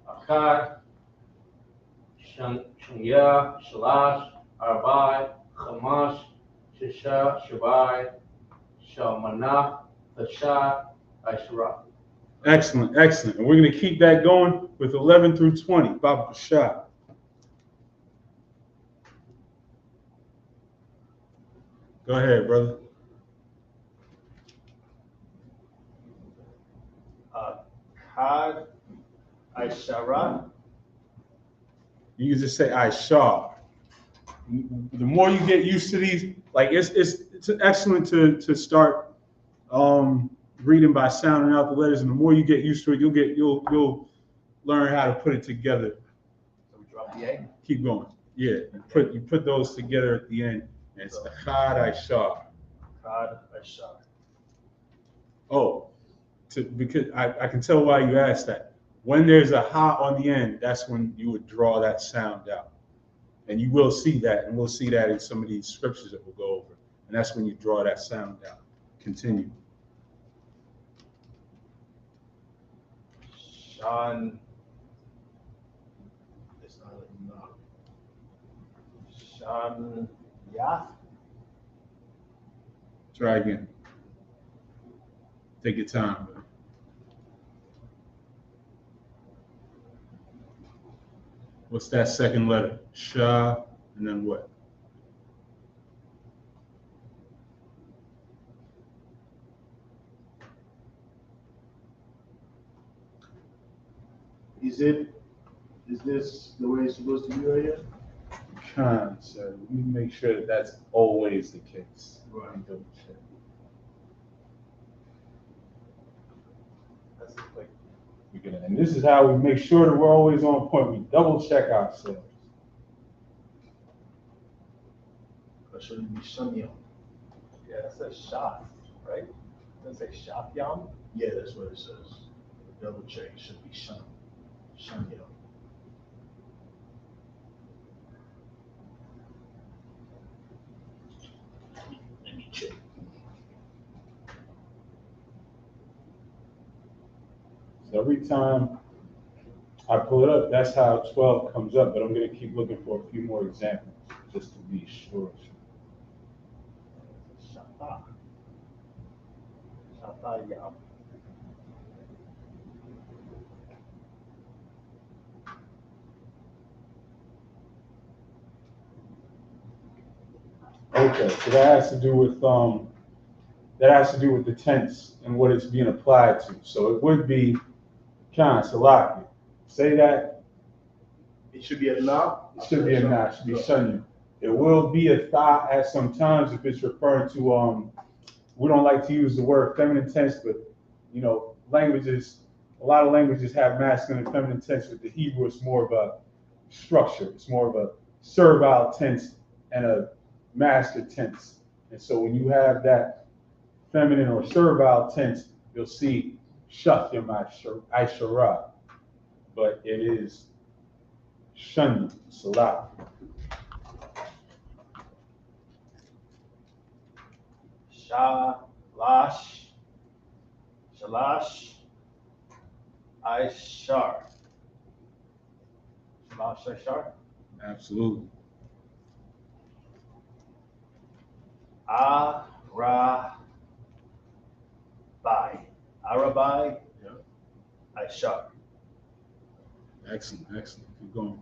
Achad, Shanya, Shalash, Arbai, Chamash, Shisha, Shabai, Shalmanah, Tasha, Ashra. excellent, excellent. And we're going to keep that going with 11 through 20. Baba Bashar. Go ahead, brother. Kad Aishara. You can just say Aishar. The more you get used to these, like it's excellent to start reading by sounding out the letters, and the more you get used to it, you'll learn how to put it together. So we drop the A. Keep going. Yeah, you put those together at the end, and it's Achad Aishar. Kad Aishara. Oh, because I can tell why you asked that. When there's a ha on the end, that's when you would draw that sound out. And you will see that, and we'll see that in some of these scriptures that we'll go over. And that's when you draw that sound out. Continue. Shan. It's not enough. Shanya. Try again. Take your time. What's that second letter? Sha, and then what? Is this the way it's supposed to be right here? Con, so we make sure that that's always the case. Right. Double check. That's like And this is how we make sure that we're always on point. We double check ourselves. Or should it be Shanya? yeah, that says shot, right? Does it say shot yam? Yeah, that's what it says. Double check. It should be Shanya. Shanya. Let me check. So every time I pull it up, that's how 12 comes up, but I'm going to keep looking for a few more examples just to be sure. Shata. Shata yam. Okay, so that has to do with the tense and what it's being applied to. So it would be Khan Salaki. Say that. It should be a na. It should be a na, it should be Shanya. It will be a tha at some times if it's referring to we don't like to use the word feminine tense, but you know, a lot of languages have masculine and feminine tense. With the Hebrew, it's more of a structure. It's more of a servile tense and a master tense. And so when you have that feminine or servile tense, you'll see Shatyam Aishara, but it is Shanya, Salah. Shalash. Shalash. Aishar. Shalash Aishar. Absolutely. Arabai. Arabai. Yeah. Aishar. Excellent, excellent. Keep going.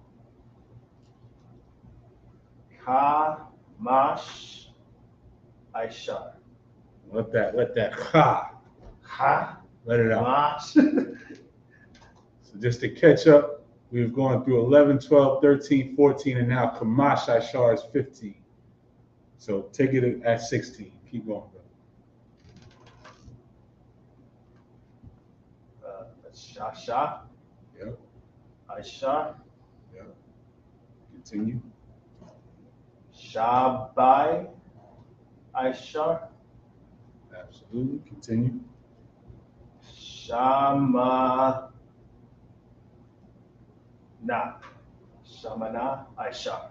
Kamash. Aishar. Let that ha, let it out. Mash. So just to catch up, we've gone through 11, 12, 13, 14, and now Kamash Aishar is 15. So take it at 16. Keep going, bro. Shasha. Yep, Aisha. yep. Continue. Shabai. Aisha. Absolutely. Continue. Shama. Na. Shamana. Aisha.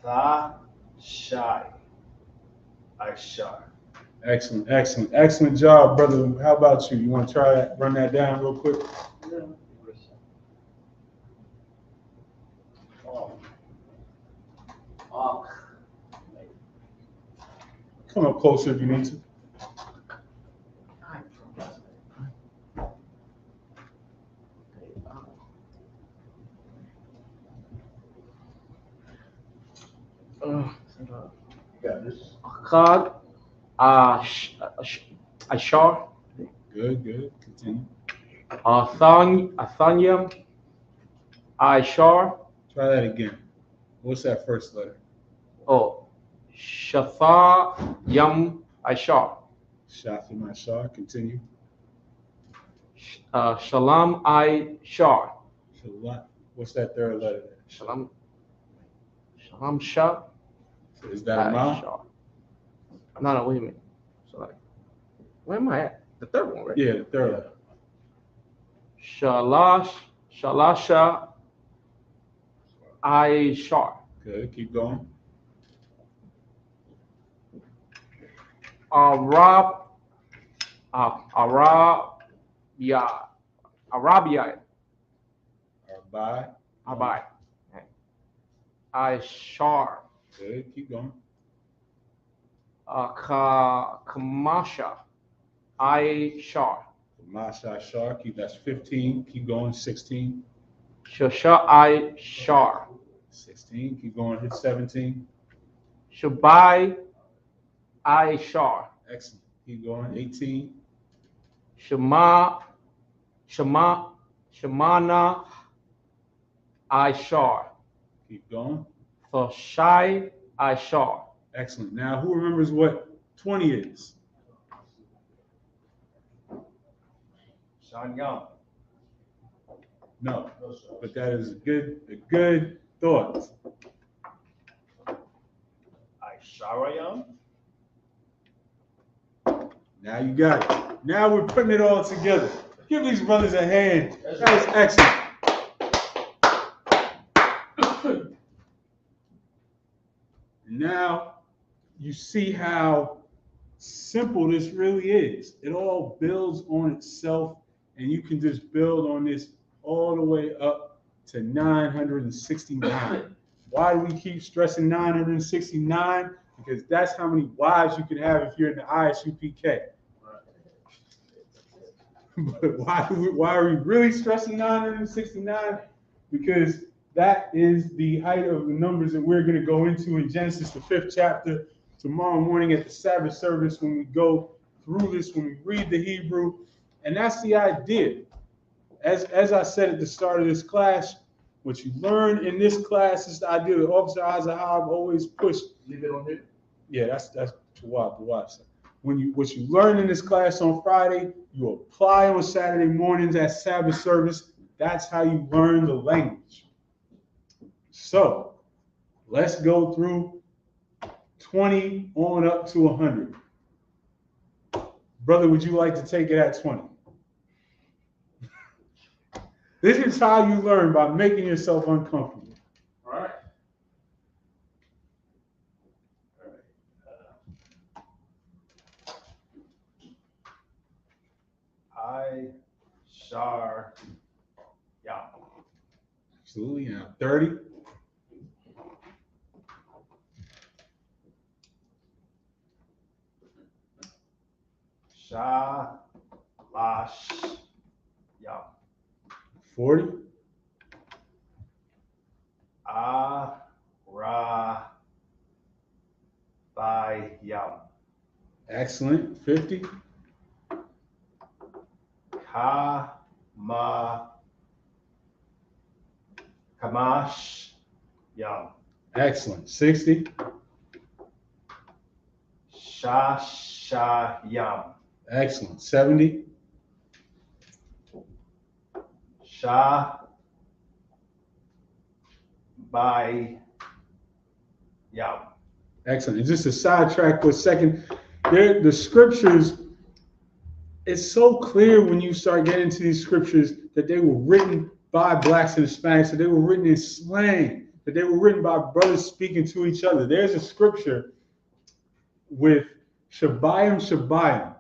Tha Shai Aishar. Excellent, excellent, excellent job, brother. How about you? You want to try that? Run that down real quick. Come up closer if you need to. You got this. Qad Ashar, Good, good. Continue. Athanyam Ashar, Try that again. What's that first letter? oh, Shafa Yam Ashar, Shafi Mashar. Continue. Shalom Shar, Shalat. What's that third letter there? Shalom Shah Is that a ma? Shar. No, wait a minute. So like, where am I at? The third one, right? Yeah, the third letter. Shalasha Shar, Good. Keep going. Arabia, Arbai. Abai, Shar, Good. Keep going. Kamasha, Shar, Masha Shar. Keep that's 15. Keep going. 16. Shosha Shar, 16. Keep going. Hit 17. Shabai Shar, Excellent. Keep going. 18. Shamana Shar, Keep going. so Shai Shar. Excellent. Now, who remembers what 20 is? Shanyam. No, but that is a good thought. Aisharayam. Now you got it. Now we're putting it all together. Give these brothers a hand. That's excellent. Now you see how simple this really is. It all builds on itself, and you can just build on this all the way up to 969. Why do we keep stressing 969? Because that's how many wives you can have if you're in the Isupk. But why are we really stressing 969? Because that is the height of the numbers that we're going to go into in Genesis, the 5th chapter, tomorrow morning at the Sabbath service when we go through this, when we read the Hebrew. And that's the idea. As I said at the start of this class, what you learn in this class is the idea that Officer Azahab always pushed. Leave it on there. Yeah, that's Tawab. What you learn in this class on Friday, you apply on Saturday mornings at Sabbath service. That's how you learn the language. So let's go through 20 on up to 100. Brother, would you like to take it at 20? This is how you learn, by making yourself uncomfortable. All right. Aishar. Yeah. Absolutely. Now 30. Shalash. Yeah. 40. Arabayam. Excellent. 50. Kamash. Yam. Excellent. 60. Shashayam. Excellent. 70. Shabayam. Excellent. And just to sidetrack for a second, the scriptures, it's so clear when you start getting into these scriptures that they were written by blacks and Hispanics, that they were written in slang. but they were written by brothers speaking to each other. There's a scripture with Shabbayim,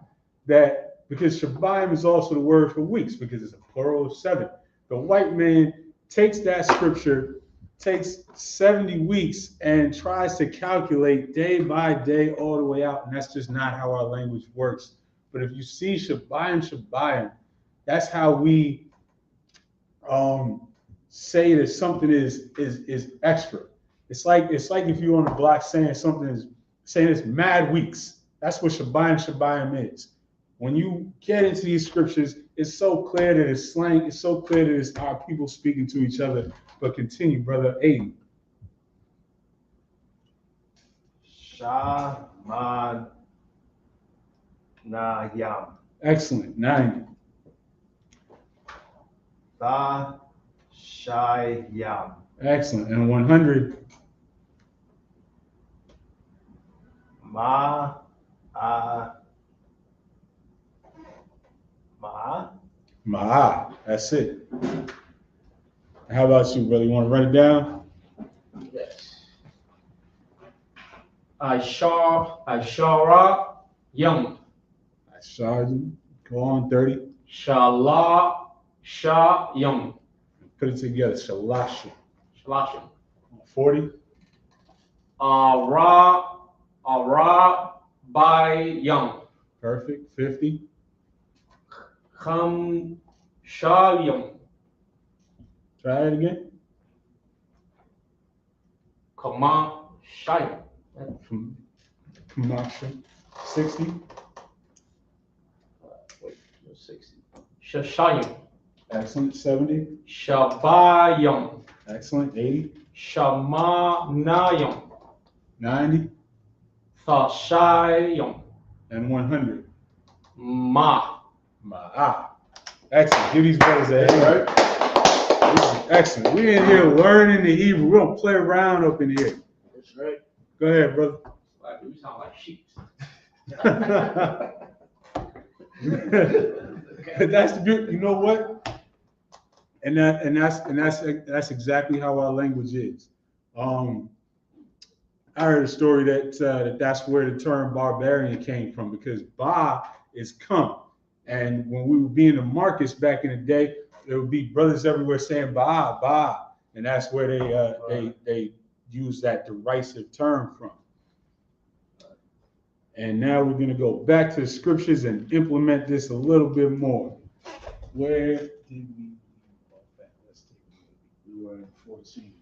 that because Shabbayim is also the word for weeks, because it's a plural of 7. The white man takes that scripture, takes 70 weeks, and tries to calculate day by day all the way out, and that's just not how our language works. But if you see Shabbayim, that's how we say that something is extra. It's like if you're on the block saying something is saying it's mad weeks. That's what Shabbayim is. When you get into these scriptures, it's so clear that it's slang. It's so clear that it's our people speaking to each other. But continue, brother. 80. Shaman Nayam. Excellent. 90. Tha Shayam. Excellent. And 100. Ma Ma'a. That's it. How about you, brother? You want to write it down? Yes. Ashara Yum. Sergeant. Go on, 30. Shala Sha Yum. Put it together. Shalashim. Shalashim. 40. Ara by Yum. Perfect. 50. Kham Sha Yum. Try it again. Kama Shayum. From Kamasha. 60. Wait, 60. Shashayum. Excellent. 70. Shabayum. Excellent. 80. Shamanayum. 90. Thashayum. And 100. Ma. Ma'a. Excellent. Give these brothers a hand. This is excellent. We in here learning the Hebrew. We don't play around up in here. That's right. Go ahead, brother. Like, we sound like sheep. That's the beauty. You know what? And that's exactly how our language is. I heard a story that that's where the term barbarian came from, because ba is come, and when we would be in the markets back in the day, there would be brothers everywhere saying ba, and that's where they use that derisive term from. And now we're going to go back to the scriptures and implement this a little bit more. Where did we leave off at? Let's take a look. We were in 14.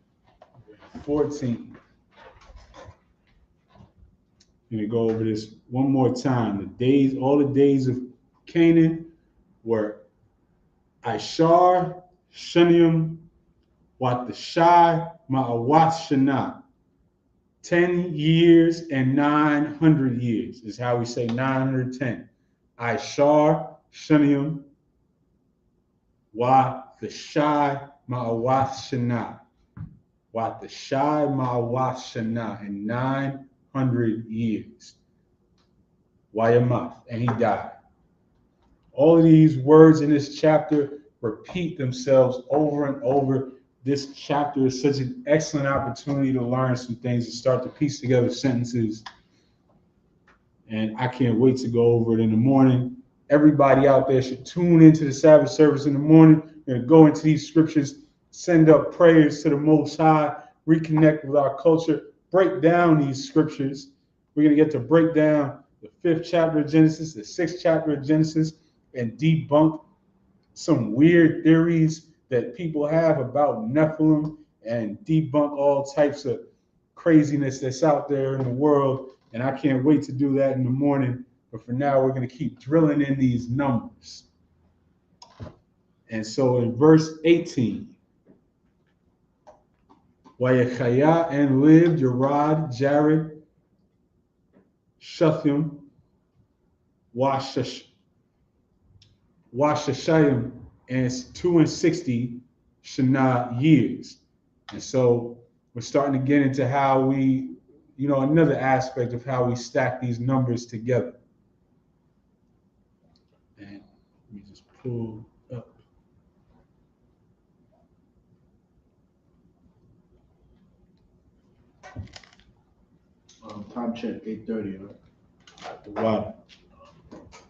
We're in 14. I'm going to go over this one more time. All the days of Canaan were Ishar, Shunim, Watashai, Ma'awat Shana. 10 years and 900 years is how we say 910. Ishar, Shunim, Watashai, Ma'awat Shana. Watashai, Ma'awat Shana. In 900 years. Wayamath, and he died. All of these words in this chapter repeat themselves over and over. This chapter is such an excellent opportunity to learn some things and start to piece together sentences. And I can't wait to go over it in the morning. Everybody out there should tune into the Sabbath service in the morning. We're going to go into these scriptures, send up prayers to the Most High, reconnect with our culture, break down these scriptures. We're going to get to break down the 5th chapter of Genesis, the 6th chapter of Genesis, and debunk some weird theories that people have about Nephilim, and debunk all types of craziness that's out there in the world. And I can't wait to do that in the morning. But for now, we're going to keep drilling in these numbers. And so in verse 18, Wayachaya and lived Yerad, Jared, Shuthim, Washashayim, and it's 62 Shana years. And so we're starting to get into how we, another aspect of how we stack these numbers together. And let me just pull up. Time check, 8:30. Wow.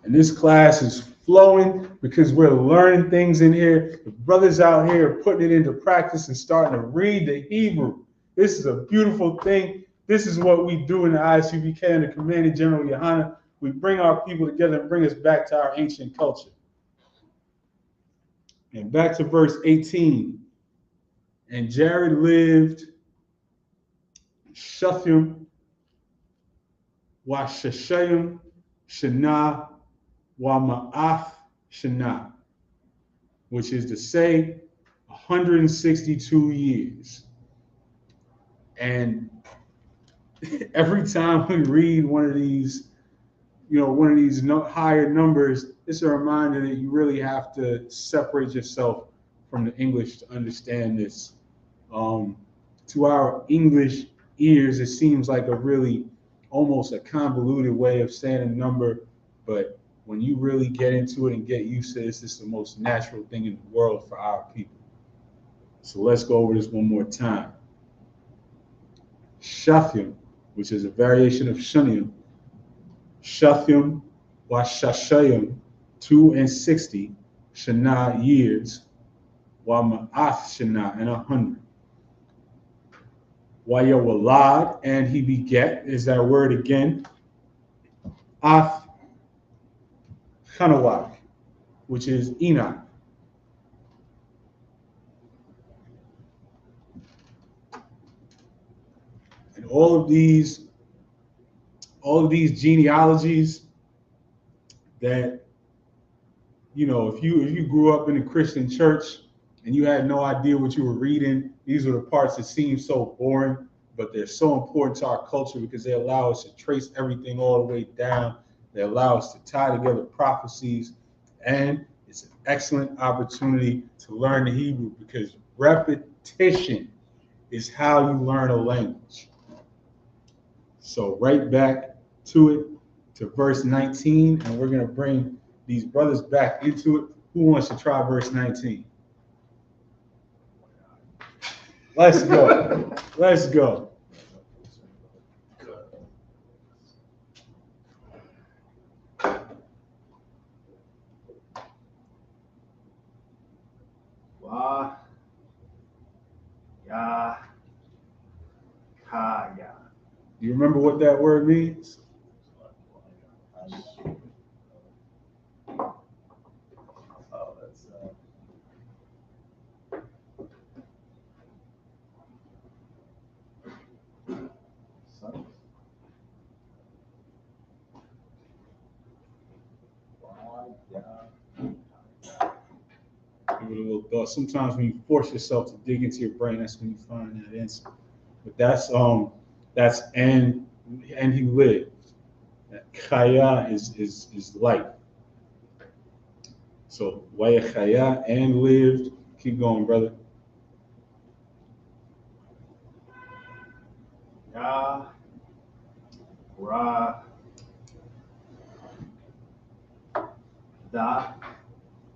And this class is flowing because we're learning things in here. The brothers out here are putting it into practice and starting to read the Hebrew. This is a beautiful thing. This is what we do in the Isupk and the Commanding General Yohana. We bring our people together and bring us back to our ancient culture. And back to verse 18. And Jared lived Shuthim wa Shashayim Shana wa Ma'af Shana, which is to say 162 years. And every time we read one of these, higher numbers, it's a reminder that you really have to separate yourself from the English to understand this. To our English ears, it seems like a really almost a convoluted way of saying a number, but when you really get into it and get used to this, it's the most natural thing in the world for our people. So let's go over this one more time. Shathim, which is a variation of Shunim, Shathim wa Shashayim, 260 Shana years, wa Ma'ath Shana, and 100. Wayawalad, and he beget, is that word again, Ath Chanawak, which is Enoch. And all of these genealogies that, if you grew up in a Christian church and you had no idea what you were reading, these are the parts that seem so boring, but they're so important to our culture because they allow us to trace everything all the way down. They allow us to tie together prophecies, and it's an excellent opportunity to learn the Hebrew because repetition is how you learn a language. So right back to it, to verse 19, and we're going to bring these brothers back into it. Who wants to try verse 19? Let's go. Let's go. Wa ya ka ya. Do you remember what that word means? Oh, that's sons. Give it a little thought. Sometimes when you force yourself to dig into your brain, that's when you find that answer. But that's and he lived. That chaya is life. So waya chaya and lived. Keep going, brother. Ya ra da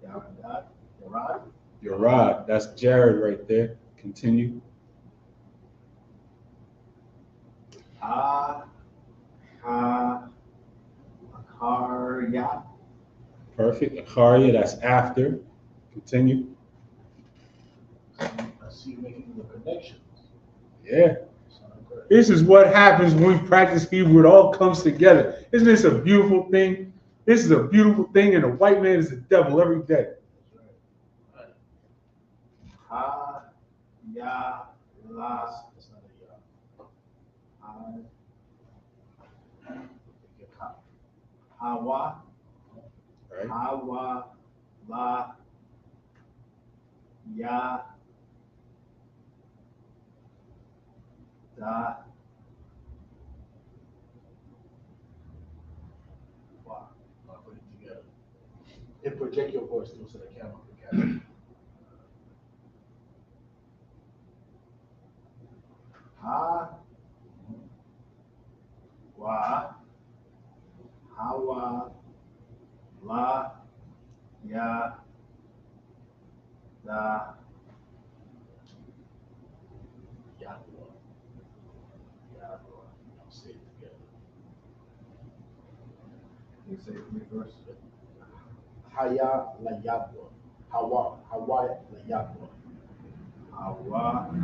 yarad yarad. Yerad. That's Jared right there. Continue. Ha akarya. Perfect. Acharya, that's after. Continue. I see you making the connections. Yeah. Sound good. This is what happens when we practice Hebrew. It all comes together. Isn't this a beautiful thing? This is a beautiful thing, and the white man is the devil every day. That's right. Ha ya las. That's not a ya. Hawa. Right? Hawa la ya da wa. I'll put it together. And project your voice too so the camera can catch it. Ha wa hawa la ya da Yahweh. Yahweh. I'll say it together. can say it for me first. Haya Layabwa. Hawa Layabwa. Hawa,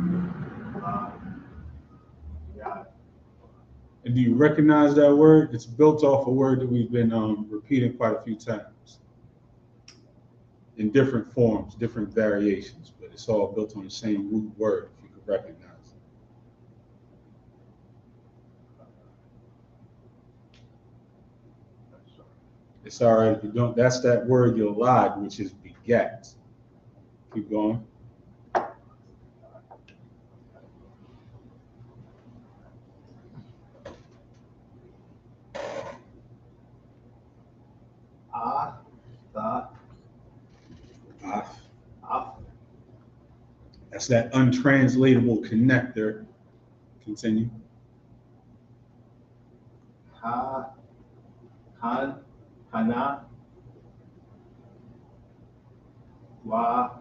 yeah. And do you recognize that word? It's built off a word that we've been repeating quite a few times in different forms, different variations, but it's all built on the same root word, if you could recognize it. It's all right if you don't. That's that word yolad, which is begat. Keep going. That's that untranslatable connector. Continue. Hana, wa,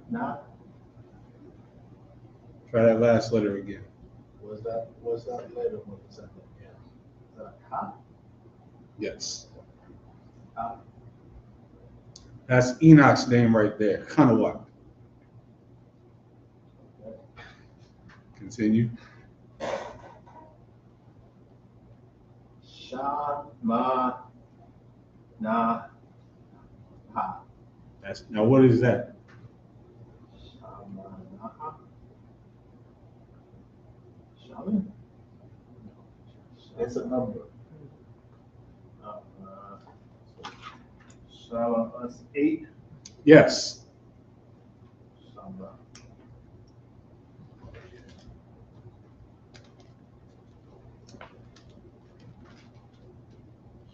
na. Try that last letter again. What's that letter? What is that again? Is that ha? Yes. Ha. That's Enoch's name right there. Kanawak. Continue. Shama, na, ha. That's now. What is that? Shama, na, ha. Shaman? It's a number. Shama, that's 8. Yes. Shama.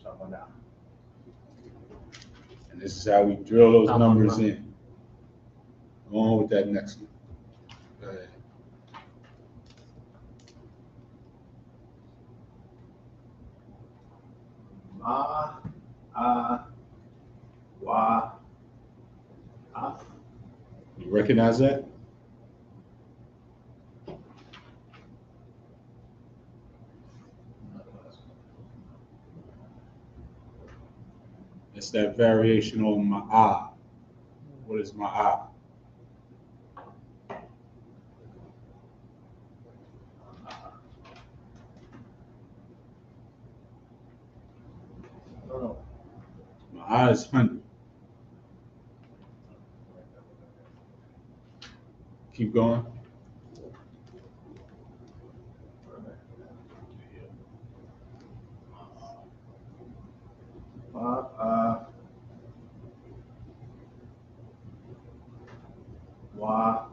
Shamana. And this is how we drill those numbers in. Go on with that next one. Go ahead. Ma, wa, af. You recognize that? It's that variation on ma'ah. What is ma'ah? No. Ma'ah is 100. Keep going. Wa, wa.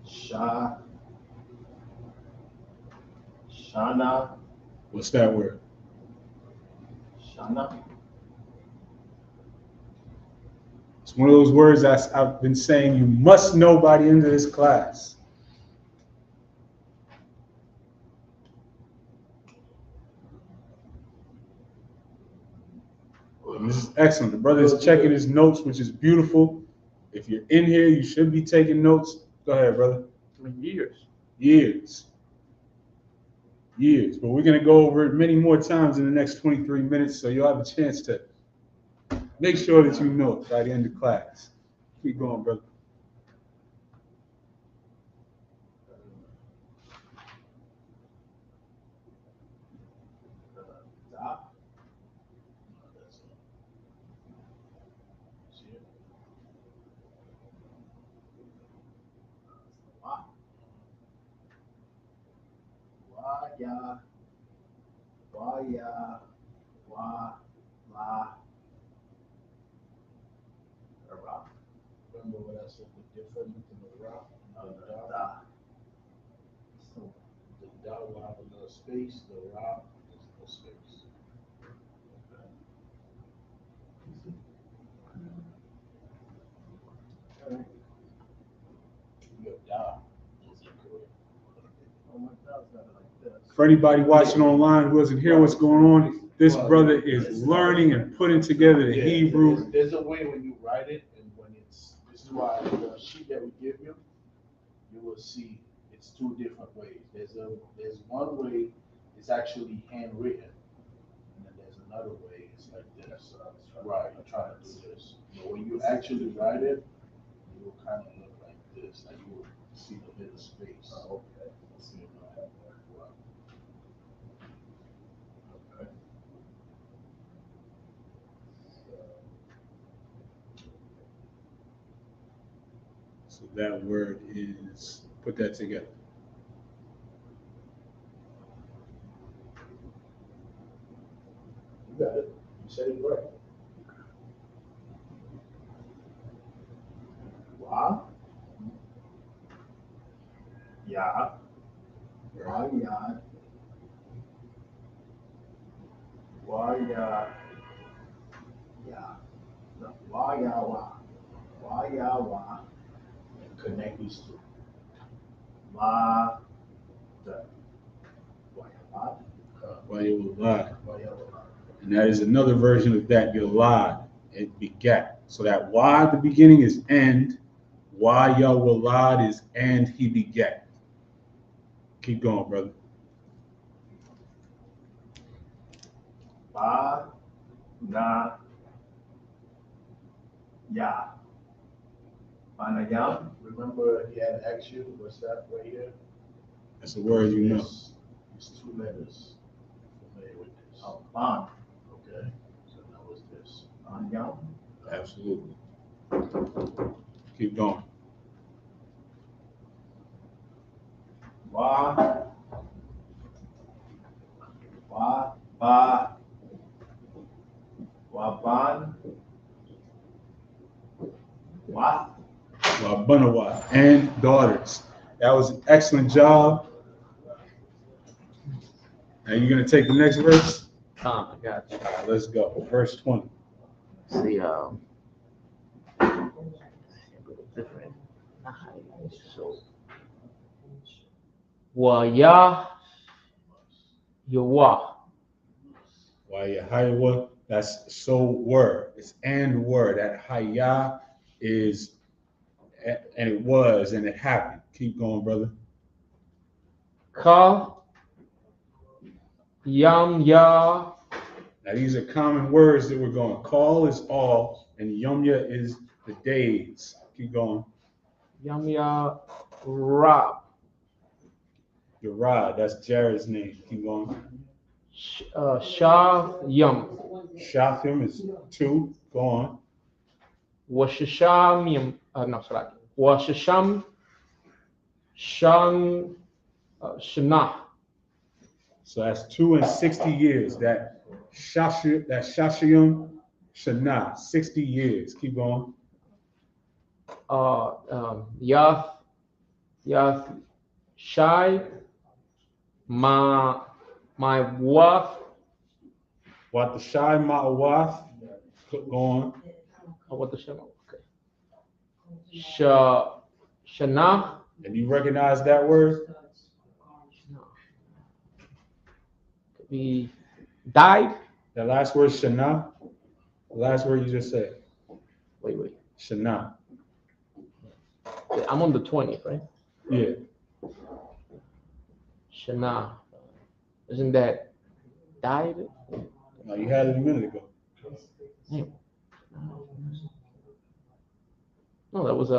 Sha, shana, What's that word? shana. It's one of those words I've been saying you must know by the end of this class. And this is excellent. The brother is checking his notes, which is beautiful. If you're in here, you should be taking notes. Go ahead, brother. Years. But we're going to go over it many more times in the next 23 minutes, so you'll have a chance to make sure that you know it by the end of class. Keep going, brother. Ya, wa, ya, wa, la, ra. Remember what I said, the difference between the rock and the da? Da. So the da will have a little space, the rock is no space. Okay. Your da is incorrect. Oh my God, it's got it like this. For anybody watching online who doesn't hear what's going on, this brother is learning and putting together the Yeah, Hebrew. There's a way when you write it, and when it's, this is why the sheet that we give you, you will see it's two different ways. There's one way it's actually handwritten, and then there's another way it's like this. Right, I'm trying to do this. But when you actually write it, it will kind of look like this. Like you will see the bit of space. Oh, okay. Let's see if I have that. Right. Okay. So that word is, put that together. You got it. You said it right. Wa. Ya. Wa ya. Wa ya. Ya. No, wa ya wa. Wa ya wa. And connect these two. La. Da. Wa ya la. While you were alive. Wa ya la. And that is another version of that, Yalad, it begat. So that Y at the beginning is and, Y Yawalad is and he begat. Keep going, brother. Ba. Na. Ya. Banayam. Remember he had asked you, what's that right here? That's a word you know. It's two letters. Familiar with this? Oh, ban. Okay. So that was this. Banayam. Absolutely. Keep going. Wa. Wa. Ba. Wa ban. Wa. Wabanawa and daughters. That was an excellent job. Now you're going to take the next verse? I got you. All right, let's go. Verse 20. See, different. So, Waya Yawa. Wayahaywa, that's so word. It's and word. That haya is and it was and it happened. Keep going, brother. Ka Yam Ya. Now these are common words that we're going. Call is all, and yomya is the days. Keep going. Yam Ya Rab. Gerard, that's Jared's name. Keep going. Shah Yam. Shathim is 2. Go on. Washisham no, sorry. Washisham Shan Shanah. So that's 2 and 60 years. That Shashiyum Shana, 60 years. Keep going. Yath Shai my wife. What the Shai Ma'awath. Go on. What the Shema? Okay. Shana. And you recognize that word? He died. That last word, Shana. The last word you just said. Wait. Shana. I'm on the 20th, right? Yeah. Shana. Isn't that died? No, you had it a minute ago. Damn. No, that was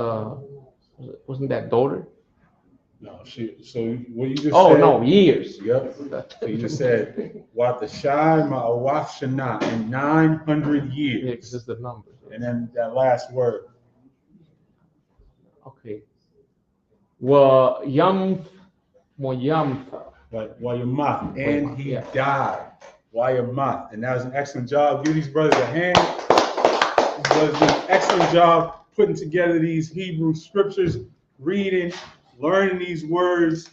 wasn't that daughter? No, so what you just Oh said. no, years. Yep. So you just said what the Shai Ma'awaf Shana in 900 Yeah, years. because it's the number. And then that last word. Okay. Wa yam Wayamath. And he Yeah. died. Wayamath. And that was an excellent job. Give these brothers a hand. These brothers did an excellent job putting together these Hebrew scriptures, reading, learning these words.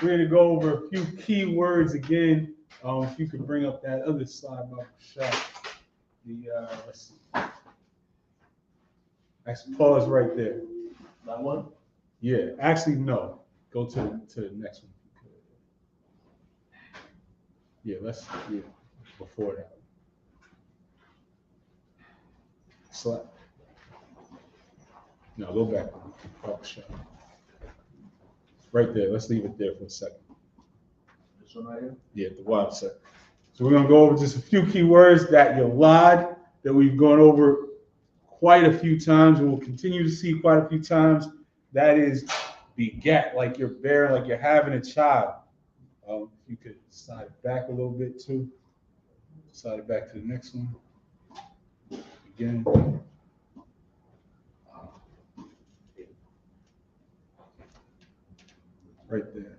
We're going to go over a few key words again. If you could bring up that other slide, shot. Let's see. Actually, pause right there. That one? Yeah, actually, no. Go to the next one. Yeah, before that. Slide. No, go back. Right there. Let's leave it there for a second. This one right here? Yeah, the wild set. So we're gonna go over just a few key words that Yalad that we've gone over quite a few times and we'll continue to see quite a few times. That is beget, like you're bearing, like you're having a child. You could slide it back a little bit too. Slide it back to the next one. Again. Right there.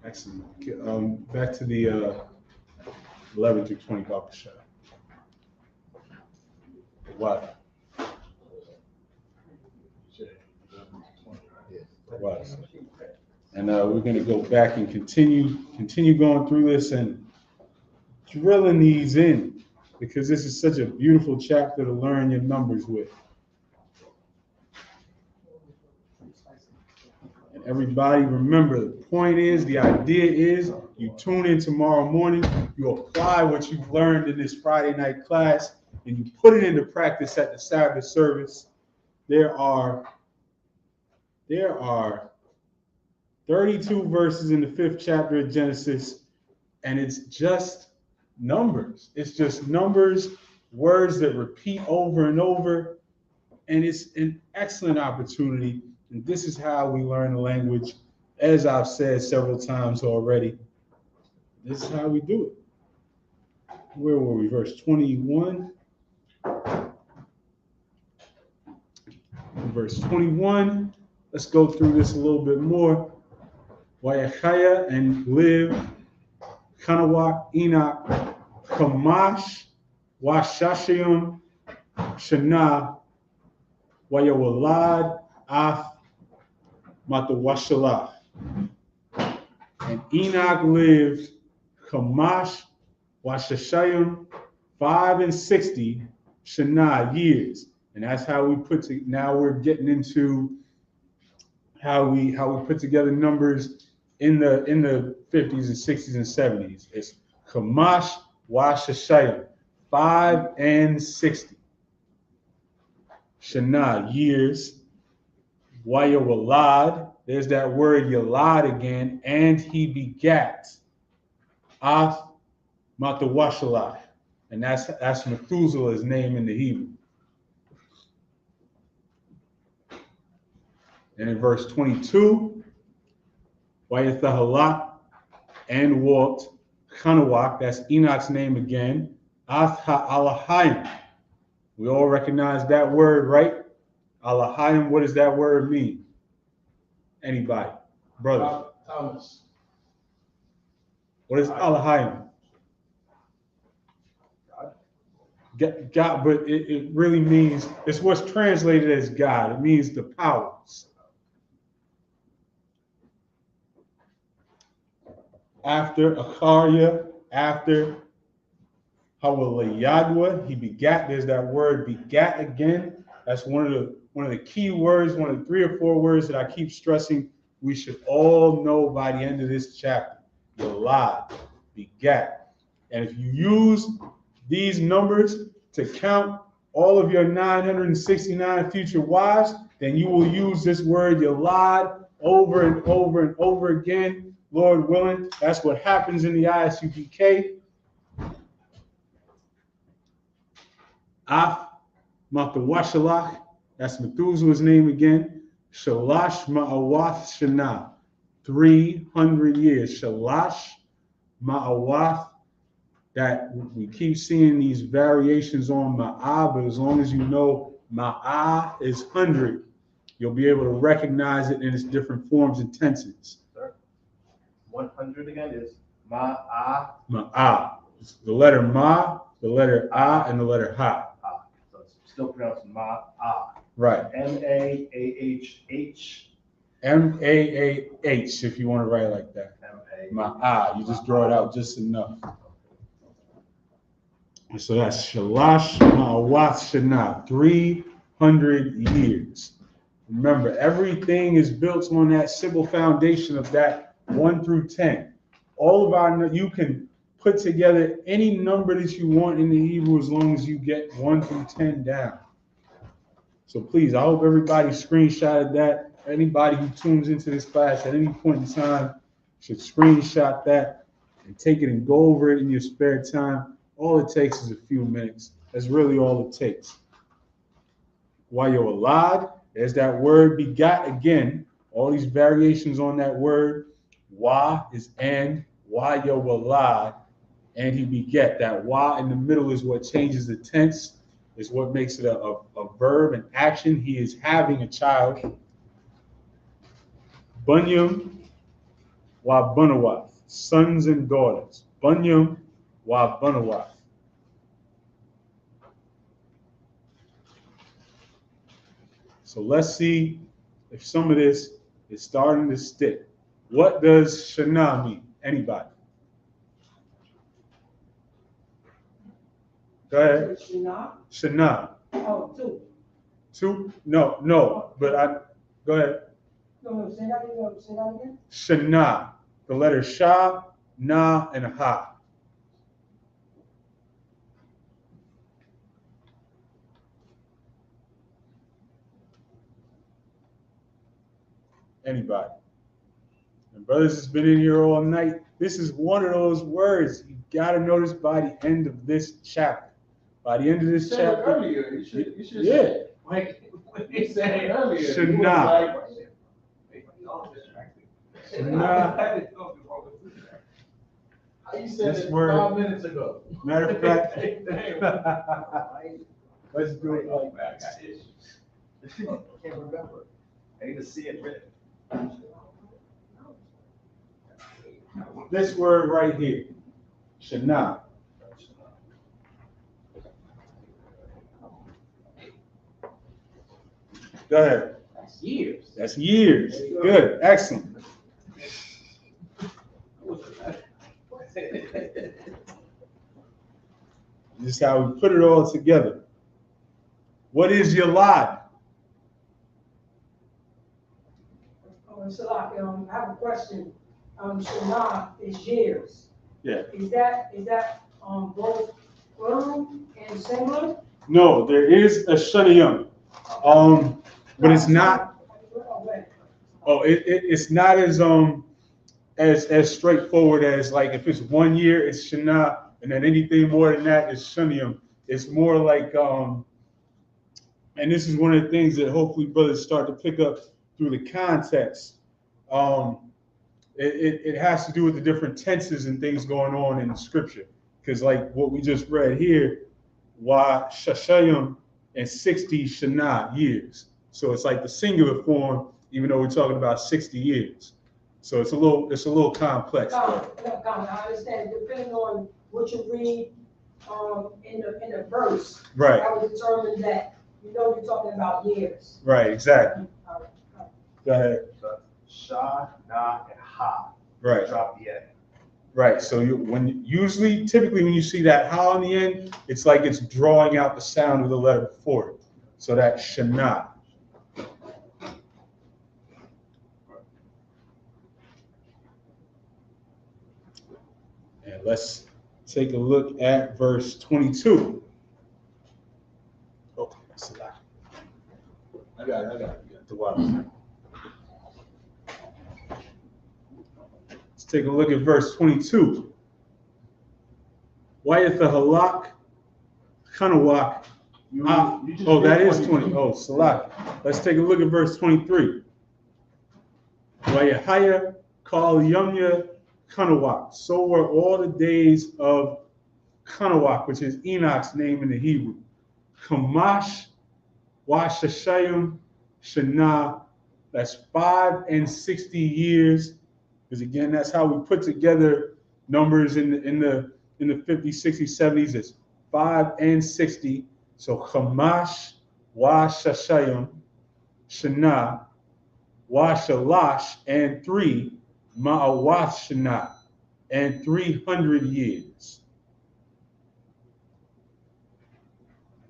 Excellent. Back to the 11 through 20 Baba shot. What? What? And we're going to go back and continue going through this and drilling these in because this is such a beautiful chapter to learn your numbers with. And everybody remember, the point is, the idea is, you tune in tomorrow morning, you apply what you've learned in this Friday night class, and you put it into practice at the Sabbath service. There are 32 verses in the 5th chapter of Genesis, and it's just numbers. It's just numbers, words that repeat over and over, and it's an excellent opportunity. And this is how we learn the language, as I've said several times already. This is how we do it. Where were we? Verse 21. Verse 21. Let's go through this a little bit more. Wayachaya, and live, Kanawak, Enoch, Kamash, Washashayim, Shana, Wayawalad, Ath, Matawashalah. And Enoch lived Kamash, Washashayim, 65 Shana years. And that's how we now we're getting into how we put together numbers in the 50s and 60s and 70s. It's Kamash Washashayim, 5 and 60. Shana, years. Wayawalad, there's that word Yalad again, and he begat. Ath Matawashalah. And that's Methuselah's name in the Hebrew. And in verse 22, Wayathahalak, and walked, Kanawak, that's Enoch's name again, Ath ha'alahayim. We all recognize that word, right? Alahayim, what does that word mean? Anybody? Brother. Thomas. What is Alahayim? God, but it really means, it's what's translated as God. It means the powers. After Acharya, after Hawalayadwa, he begat. There's that word begat again. That's one of the key words, one of the 3 or 4 words that I keep stressing we should all know by the end of this chapter. Yalad, begat. And if you use these numbers to count all of your 969 future wives, then you will use this word Yalad over and over and over again. Lord willing, that's what happens in the Isupk. Af Matawashalach, that's Methuselah's name again. Shalash Ma'awath Shana, 300 years. Shalash Ma'awath, that we keep seeing these variations on Ma'ah, but as long as you know Ma'ah is 100, you'll be able to recognize it in its different forms and tenses. 100 again is Ma'ah. Ma'ah. The letter Ma, the letter Ah, and the letter Ha. So it's still pronounced Ma'ah. Right. M-A-A-H-H. M-A-A-H, if you want to write it like that. M-A. Ma'ah. You just draw it out just enough. And so that's Shalash Ma'awath Shana, 300 years. Remember, everything is built on that simple foundation of that 1 through 10. All of you can put together any number that you want in the Hebrew as long as you get 1 through 10 down. So please, I hope everybody screenshotted that Anybody who tunes into this class at any point in time should screenshot that and take it and go over it in your spare time. All it takes is a few minutes. That's really all it takes. Wayolad, there's that word begat again. All these variations on that word. Wa is and, Wayolad, and he beget. That wa in the middle is what changes the tense, is what makes it a verb, an action. He is having a child. Bunyam wa bunawath, sons and daughters. Bunyam wa bunawath. So let's see if some of this is starting to stick. What does Shana mean? Anybody? Go ahead. Shana. Oh, two. Two? No. But go ahead. No, say that again. Shana. The letter Sha, Na, and Ha. Anybody? And brothers has been in here all night. This is one of those words you gotta notice by the end of this chapter. By the end of this chapter. Earlier, you should Yeah. say. Wait, You said it earlier. Should You was not. like, how you said This it word- 5 minutes ago? Matter of fact, let's do it like that. Can't remember. I need to see it written. This word right here, Shana. Go ahead. That's years. That's years. Good. Excellent. This is how we put it all together. What is your lot? Salaki, I have a question. Shana is years. Yeah. Is that both plural and singular? No, there is a Shanayim. But it's not. Oh, it's not as straightforward as like if it's 1 year, it's Shana, and then anything more than that is Shanayim. It's more like and this is one of the things that hopefully brothers start to pick up through the context. It has to do with the different tenses and things going on in the scripture. Because like what we just read here, why Shashayim and 60 Shana years. So it's like the singular form, even though we're talking about 60 years. So it's a little complex. I understand, depending on what you read in the verse. Right. I would determine that you're talking about years. Right, exactly. All right. Go ahead. So Sha, Na, and Ha. Right. Drop the end. Right. So typically when you see that ha on the end, it's like it's drawing out the sound of the letter before it. So that's Shana. And let's take a look at verse 22. Oh, that's a lot. I got it. You got the water. Let's take a look at verse 22. Wayatha halak kanawak. Oh, that is 20. Oh, salak. Let's take a look at verse 23. Wayahaya kal yumya kanawak. So were all the days of Kanawak, which is Enoch's name in the Hebrew. Kamash Washashayim Shana. That's 5 and 60 years. Because again, that's how we put together numbers in the 50s, 60s, 70s. It's 5 and 60. So Chamash Washashayim Shana Washalash and 3 Ma'awath Shana and 300 years.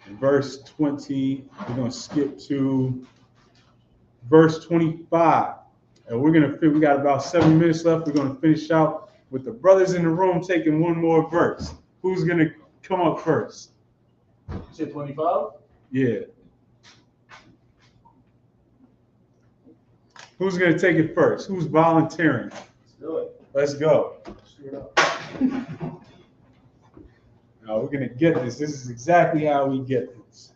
In verse 20, we're going to skip to verse 25. And we got about 7 minutes left. We're going to finish out with the brothers in the room taking one more verse. Who's going to come up first? You said 25? Yeah. Who's gonna take it first? Who's volunteering? Let's do it. Let's go. Shoot it up. Now we're gonna get this. This is exactly how we get this.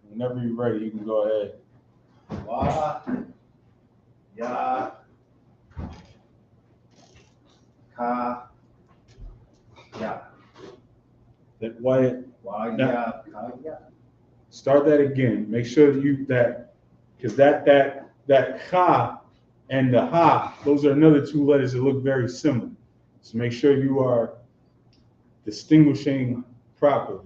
Whenever you're ready, you can go ahead. Wa, ya, ka, ya. That Wyatt, Wa, ya, ka, ya. start that again. Make sure that because that ha and the ha, those are another two letters that look very similar. So make sure you are distinguishing properly.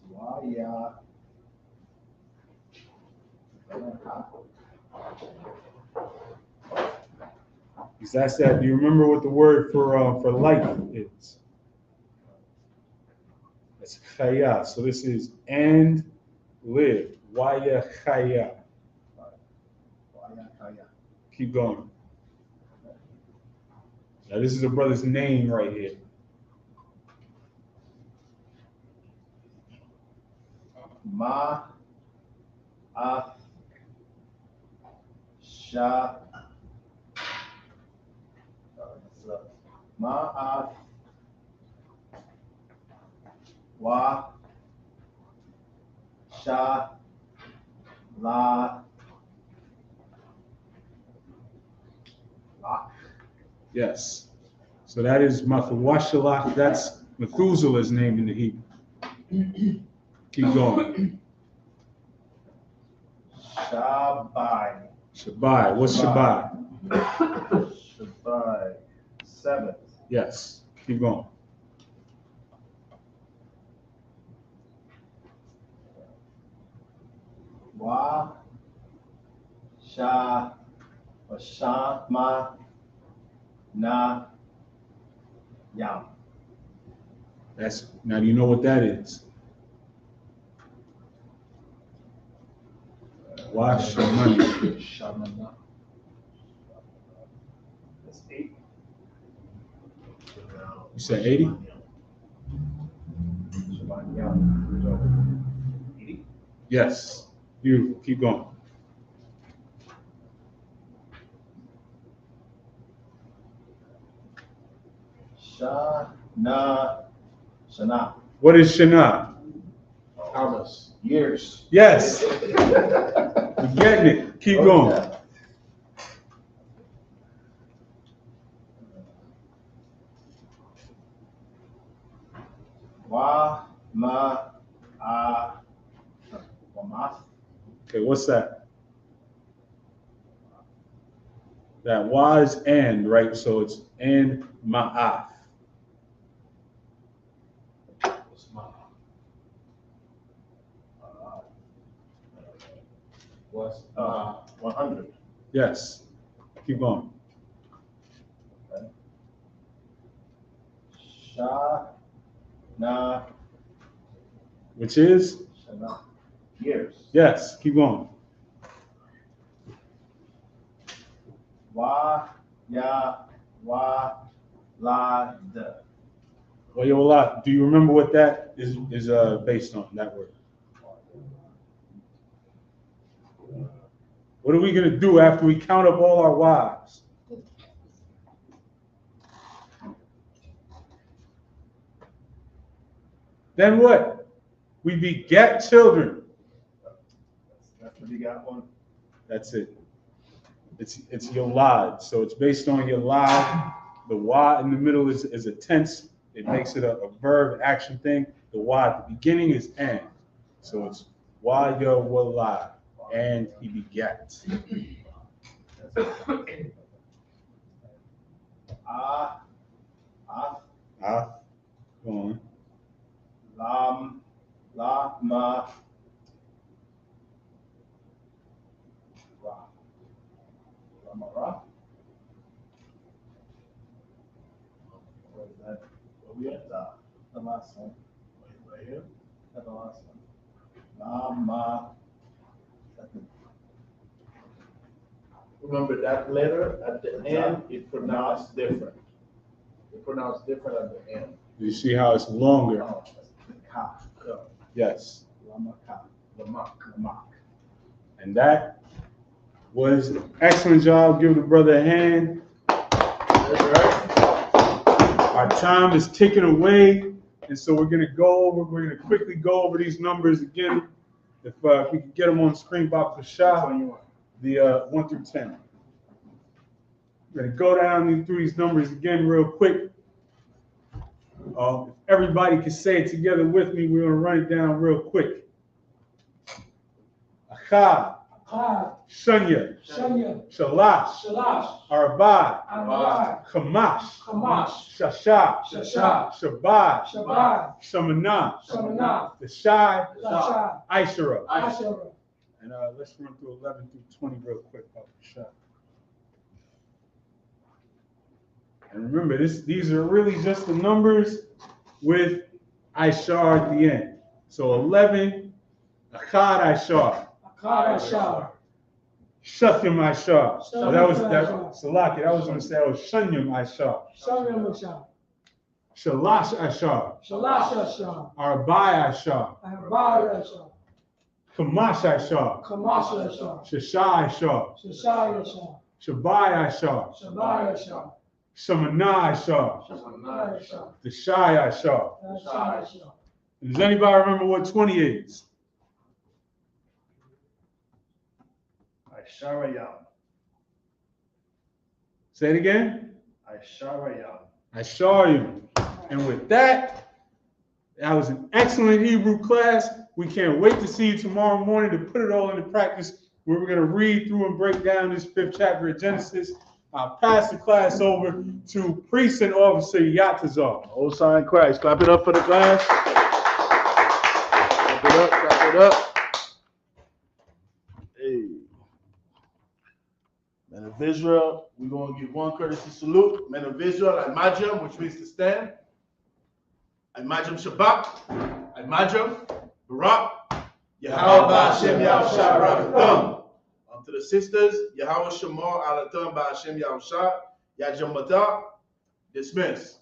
Wa, ya. Because that's that. Do you remember what the word for life is? It's chaya. So this is and live. Waya chaya. Wa, ya, ka, ya. Keep going. Now this is a brother's name right here. Ma, af, sha. Ma, af, wa, sha, la, la. Yes. So that is Mathawashalach. That's Methuselah's name in the Hebrew. Keep going. Shabai. Shabbai. What's Shabbai? Shabai. 7th. Yes. Keep going. Wa, sha, or sha, ma, na, yam. That's now. Do you know what that is? Wash money. Shamana. That's 8. You said 80? Shaman, so 80. Yes. Beautiful. Keep going. Sha, na, shana. What is Shana? Thomas. Years. Yes. You're getting it. Keep going. Yeah. Wa, ma, a, wamas. Okay, what's that? That was and, right? So it's and ma'af. Was 100. Yes. Keep going. Sha, na, Which is? shana. Years. Yes. Keep going. Wa, ya, wa, la, de. Wayola. Do you remember what that is based on, that word? What are we going to do after we count up all our wives? Then what? We beget children. That's what you got one. That's it. It's yolad. So it's based on yolad. The wa in the middle is a tense. It makes it a verb action thing. The wa at the beginning is and. So it's wa yolad. And he begets. Ah, ah, Ah, go on. lam, la, ma, ra. Lama, ra. Where is that? Where we at? The last one. Right here? At the last one. La, ma. Second. Remember that letter at the end, it pronounced different. It pronounced different at the end. You see how it's longer? Oh, ka. Yes. Lamaka. Lamak. And that was an excellent job. Give the brother a hand. That's right. Our time is ticking away, and so we're gonna quickly go over these numbers again. If we can get them on the screen, Bob Pasha, the 1 through 10. We're gonna go down through these numbers again real quick. If everybody can say it together with me, we're gonna run it down real quick. Achad, Shanya, Shalash, Arba, Kamash, Shasha, Shabbat, Shamanah, the Shai, Aishara. And let's run through 11 through 20 real quick, Papa Shah. And remember, these are really just the numbers with Aishar at the end. So 11, Achad Aishar. Shuthim Aishar. So that was Salaki. That was going to say that was Shunyam Aishar. Shalash Aishar. Arbai Aishar. Kamash Aishar. Shashai Aishar. Shabai Aishar. Shamanah Aishar. The Shai Aishar. Does anybody remember what 20 is? Aisharayam. Say it again. Aisharayam. Aishar. And with that was an excellent Hebrew class. We can't wait to see you tomorrow morning to put it all into practice, where we're going to read through and break down this 5th chapter of Genesis. I'll pass the class over to Priest and Officer Yatazar. Old sign Christ. Clap it up for the class. Clap it up. Hey. Men of Israel, we're going to give one courtesy salute. Men of Israel, Al-Majam, which means to stand. Al-Majam Shabbat. Al-Majam Barak. Yahweh Ba'Hashem Yahushua Rakatham. To the sisters, Yahweh Shamar Alatam Ba'Hashem Yahushua Yajam Mata. Dismiss.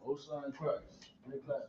Old sign Christ. Great class.